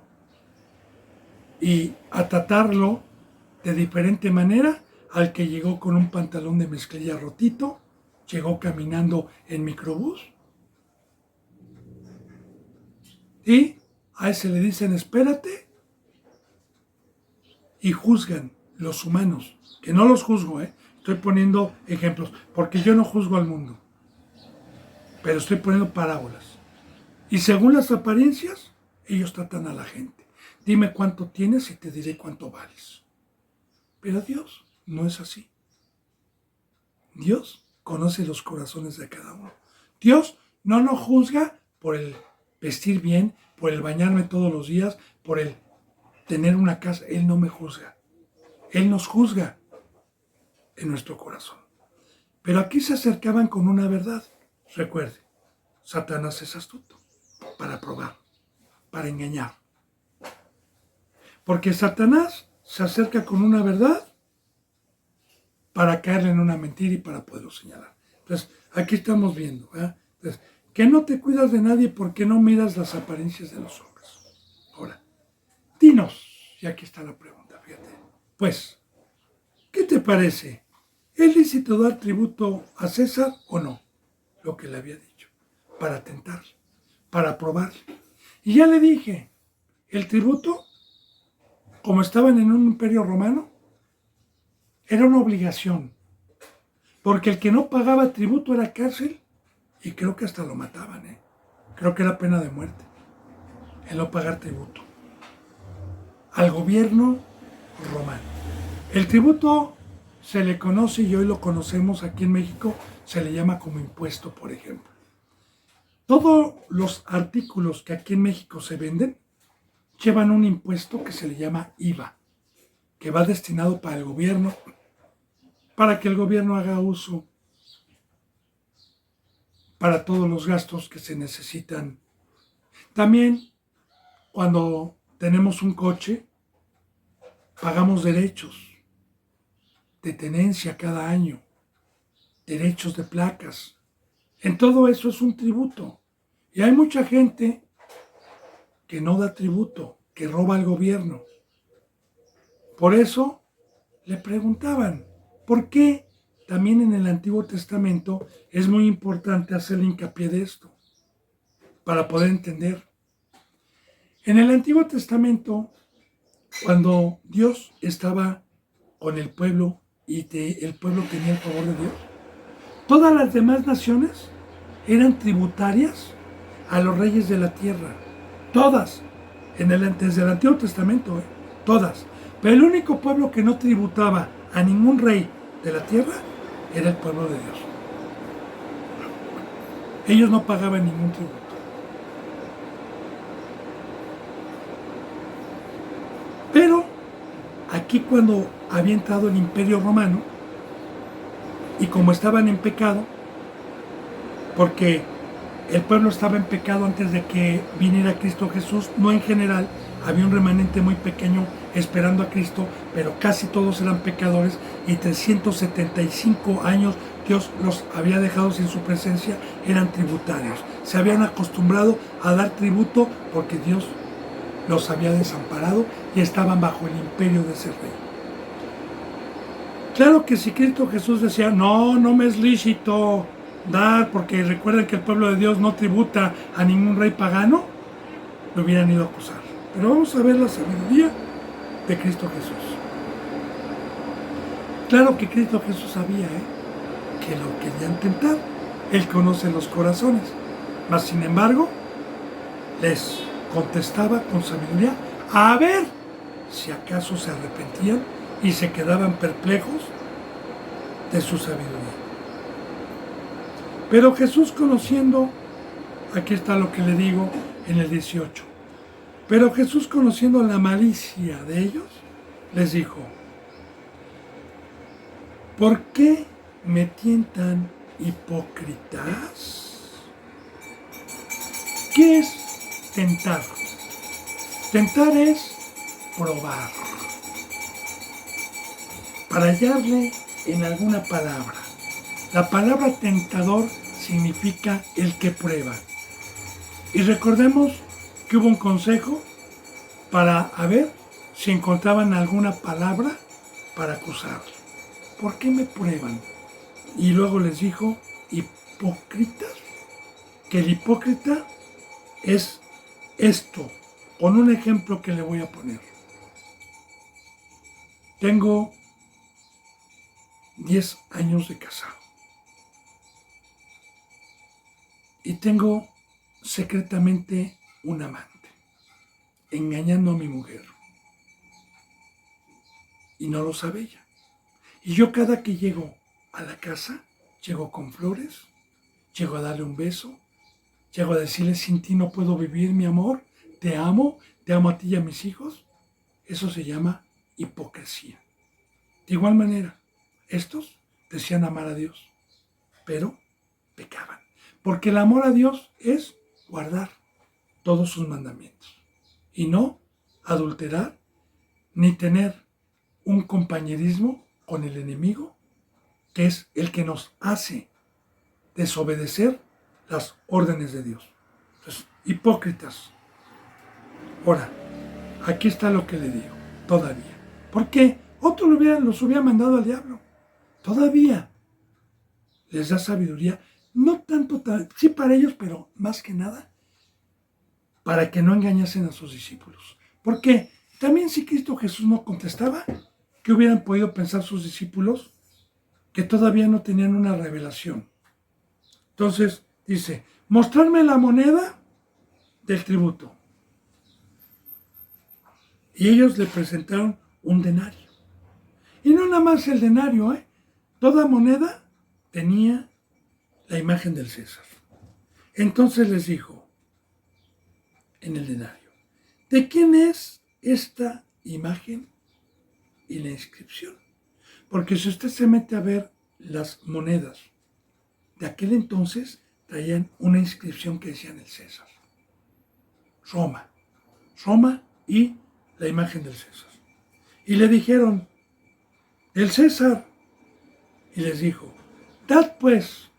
[SPEAKER 1] y a tratarlo de diferente manera al que llegó con un pantalón de mezclilla rotito, llegó caminando en microbús, y a ese le dicen espérate, y juzgan los humanos, que no los juzgo, estoy poniendo ejemplos, porque yo no juzgo al mundo, pero estoy poniendo parábolas. Y según las apariencias, ellos tratan a la gente. Dime cuánto tienes y te diré cuánto vales. Pero Dios no es así. Dios conoce los corazones de cada uno. Dios no nos juzga por el vestir bien, por el bañarme todos los días, por el tener una casa. Él no me juzga. Él nos juzga en nuestro corazón. Pero aquí se acercaban con una verdad. Recuerde, Satanás es astuto para probar, para engañar. Porque Satanás se acerca con una verdad para caerle en una mentira y para poderlo señalar. Entonces, aquí estamos viendo, Entonces, que no te cuidas de nadie porque no miras las apariencias de los hombres. Ahora, dinos, y aquí está la pregunta, fíjate. Pues, ¿qué te parece? ¿Es lícito dar tributo a César o no? Lo que le había dicho, para tentarle, para probarle. Y ya le dije, el tributo, como estaban en un imperio romano, era una obligación, porque el que no pagaba tributo era cárcel, y creo que hasta lo mataban, Creo que era pena de muerte, el no pagar tributo al gobierno romano. El tributo se le conoce, y hoy lo conocemos aquí en México, se le llama como impuesto, por ejemplo. Todos los artículos que aquí en México se venden llevan un impuesto que se le llama IVA, que va destinado para el gobierno, para que el gobierno haga uso para todos los gastos que se necesitan. También, cuando tenemos un coche, pagamos derechos de tenencia cada año, derechos de placas. En todo eso es un tributo. Y hay mucha gente que no da tributo, que roba al gobierno. Por eso le preguntaban, ¿por qué también en el Antiguo Testamento es muy importante hacer hincapié de esto? Para poder entender. En el Antiguo Testamento, cuando Dios estaba con el pueblo y el pueblo tenía el favor de Dios, todas las demás naciones eran tributarias a los reyes de la tierra. Todas. Desde el Antiguo Testamento, todas. Pero el único pueblo que no tributaba a ningún rey de la tierra era el pueblo de Dios. Ellos no pagaban ningún tributo. Pero aquí, cuando había entrado el Imperio Romano, y como estaban en pecado, porque el pueblo estaba en pecado antes de que viniera Cristo Jesús, no en general, había un remanente muy pequeño esperando a Cristo, pero casi todos eran pecadores, y 375 años Dios los había dejado sin su presencia, eran tributarios. Se habían acostumbrado a dar tributo porque Dios los había desamparado y estaban bajo el imperio de ese rey. Claro que si Cristo Jesús decía, no me es lícito dar, porque recuerden que el pueblo de Dios no tributa a ningún rey pagano, lo hubieran ido a acusar. Pero vamos a ver la sabiduría de Cristo Jesús. Claro que Cristo Jesús sabía que lo querían tentar. Él conoce los corazones. Mas sin embargo, les contestaba con sabiduría a ver si acaso se arrepentían y se quedaban perplejos de su sabiduría. Pero Jesús, conociendo, aquí está lo que le digo en el 18, pero Jesús, conociendo la malicia de ellos, les dijo, ¿por qué me tientan, hipócritas? ¿Qué es tentar? Tentar es probar, para hallarle en alguna palabra. La palabra tentador significa el que prueba. Y recordemos que hubo un consejo para ver si encontraban alguna palabra para acusarle. ¿Por qué me prueban? Y luego les dijo, hipócritas, que el hipócrita es esto, con un ejemplo que le voy a poner. Tengo 10 años de casado y tengo secretamente un amante, engañando a mi mujer, y no lo sabe ella. Y yo cada que llego a la casa, llego con flores, llego a darle un beso, llego a decirle, sin ti no puedo vivir, mi amor, te amo a ti y a mis hijos. Eso se llama hipocresía. De igual manera, estos decían amar a Dios, pero pecaban. Porque el amor a Dios es guardar todos sus mandamientos y no adulterar ni tener un compañerismo con el enemigo, que es el que nos hace desobedecer las órdenes de Dios. Entonces, hipócritas. Ahora, aquí está lo que le digo, todavía. Porque otros los hubiera mandado al diablo. Todavía les da sabiduría, no tanto, sí para ellos, pero más que nada, para que no engañasen a sus discípulos. Porque también si Cristo Jesús no contestaba, ¿qué hubieran podido pensar sus discípulos? Que todavía no tenían una revelación. Entonces dice, mostrarme la moneda del tributo. Y ellos le presentaron un denario. Y no nada más el denario, toda moneda tenía la imagen del César. Entonces les dijo en el denario, ¿de quién es esta imagen y la inscripción? Porque si usted se mete a ver las monedas de aquel entonces, traían una inscripción que decía el César. Roma y la imagen del César. Y le dijeron, el César. Y les dijo, dad pues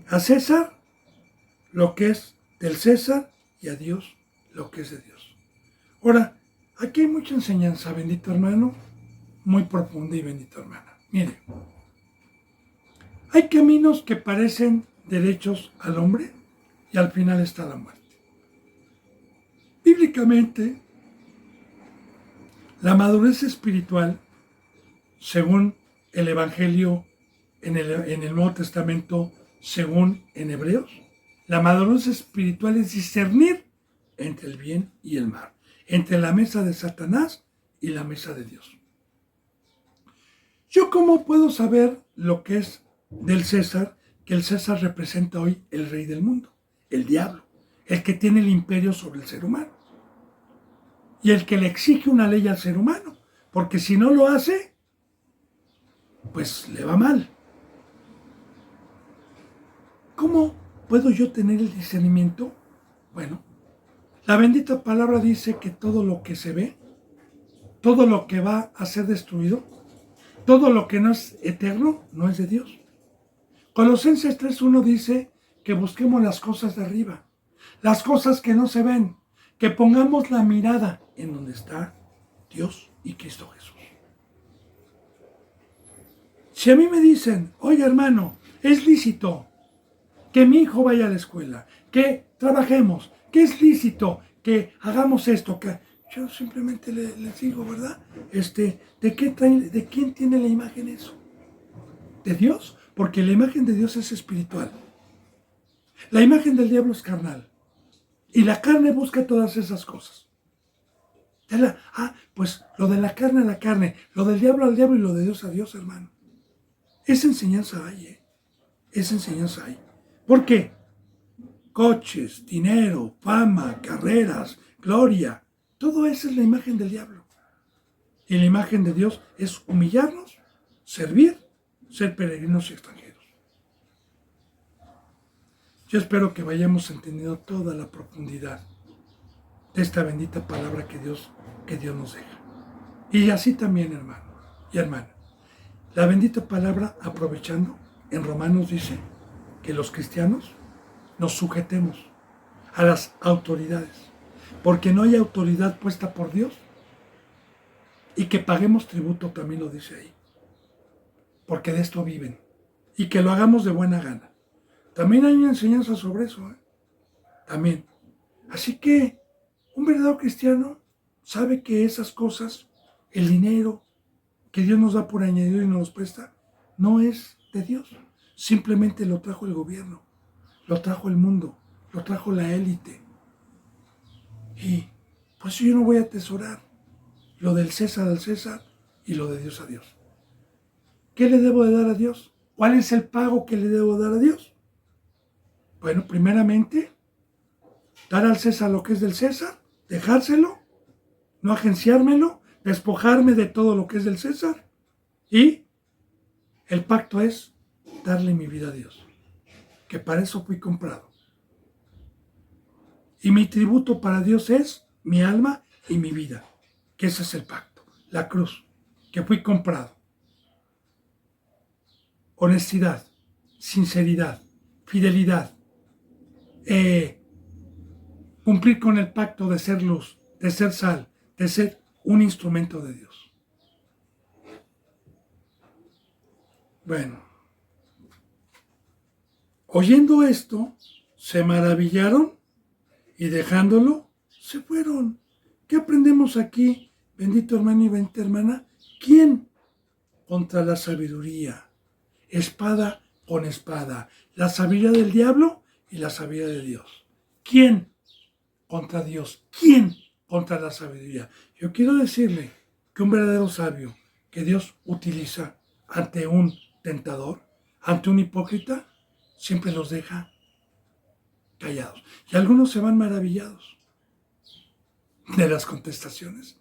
[SPEAKER 1] a César lo que es del César y a Dios lo que es de Dios. Ahora, aquí hay mucha enseñanza, bendito hermano, muy profunda y bendita hermana. Mire, hay caminos que parecen derechos al hombre y al final está la muerte. Bíblicamente, la madurez espiritual, según el Evangelio en el Nuevo Testamento, según en Hebreos, la madurez espiritual es discernir entre el bien y el mal, entre la mesa de Satanás y la mesa de Dios. ¿Yo cómo puedo saber lo que es del César? Que el César representa hoy el rey del mundo, el diablo, el que tiene el imperio sobre el ser humano y el que le exige una ley al ser humano, porque si no lo hace, pues le va mal. ¿Cómo puedo yo tener el discernimiento? Bueno, la bendita palabra dice que todo lo que se ve, todo lo que va a ser destruido, todo lo que no es eterno, no es de Dios. Colosenses 3:1 dice que busquemos las cosas de arriba, las cosas que no se ven, que pongamos la mirada en donde está Dios y Cristo Jesús. Si a mí me dicen, oye hermano, es lícito que mi hijo vaya a la escuela, que trabajemos, que es lícito que hagamos esto, que yo simplemente les digo, ¿verdad? ¿De quién tiene la imagen eso? ¿De Dios? Porque la imagen de Dios es espiritual. La imagen del diablo es carnal. Y la carne busca todas esas cosas. Pues lo de la carne a la carne, lo del diablo al diablo y lo de Dios a Dios, hermano. Esa enseñanza hay, Esa enseñanza hay. ¿Por qué? Coches, dinero, fama, carreras, gloria. Todo eso es la imagen del diablo. Y la imagen de Dios es humillarnos, servir, ser peregrinos y extranjeros. Yo espero que vayamos entendiendo toda la profundidad de esta bendita palabra que Dios nos deja. Y así también, hermano y hermana. La bendita palabra, aprovechando, en Romanos dice que los cristianos nos sujetemos a las autoridades, porque no hay autoridad puesta por Dios, y que paguemos tributo, también lo dice ahí, porque de esto viven, y que lo hagamos de buena gana. También hay una enseñanza sobre eso, también. Así que un verdadero cristiano sabe que esas cosas, el dinero que Dios nos da por añadido y nos los presta, no es de Dios. Simplemente lo trajo el gobierno, lo trajo el mundo, lo trajo la élite. Y pues yo no voy a atesorar lo del César al César y lo de Dios a Dios. ¿Qué le debo de dar a Dios? ¿Cuál es el pago que le debo dar a Dios? Bueno, primeramente, dar al César lo que es del César, dejárselo, no agenciármelo, despojarme de todo lo que es del César, y el pacto es darle mi vida a Dios, que para eso fui comprado. Y mi tributo para Dios es mi alma y mi vida, que ese es el pacto, la cruz, que fui comprado. Honestidad, sinceridad, fidelidad, cumplir con el pacto de ser luz, de ser sal, de ser un instrumento de Dios. Bueno, oyendo esto, se maravillaron y dejándolo, se fueron. ¿Qué aprendemos aquí, bendito hermano y bendita hermana? ¿Quién contra la sabiduría? Espada con espada. La sabiduría del diablo y la sabiduría de Dios. ¿Quién contra Dios? ¿Quién contra la sabiduría? Yo quiero decirle que un verdadero sabio que Dios utiliza ante un tentador, ante un hipócrita, siempre los deja callados. Y algunos se van maravillados de las contestaciones,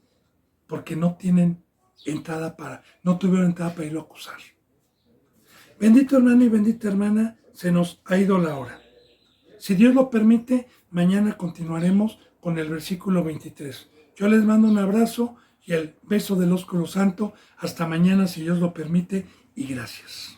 [SPEAKER 1] porque no tuvieron entrada para irlo a acusar. Bendito hermano y bendita hermana, se nos ha ido la hora. Si Dios lo permite, mañana continuaremos con el versículo 23. Yo les mando un abrazo y el beso del ósculo santo. Hasta mañana, si Dios lo permite, y gracias.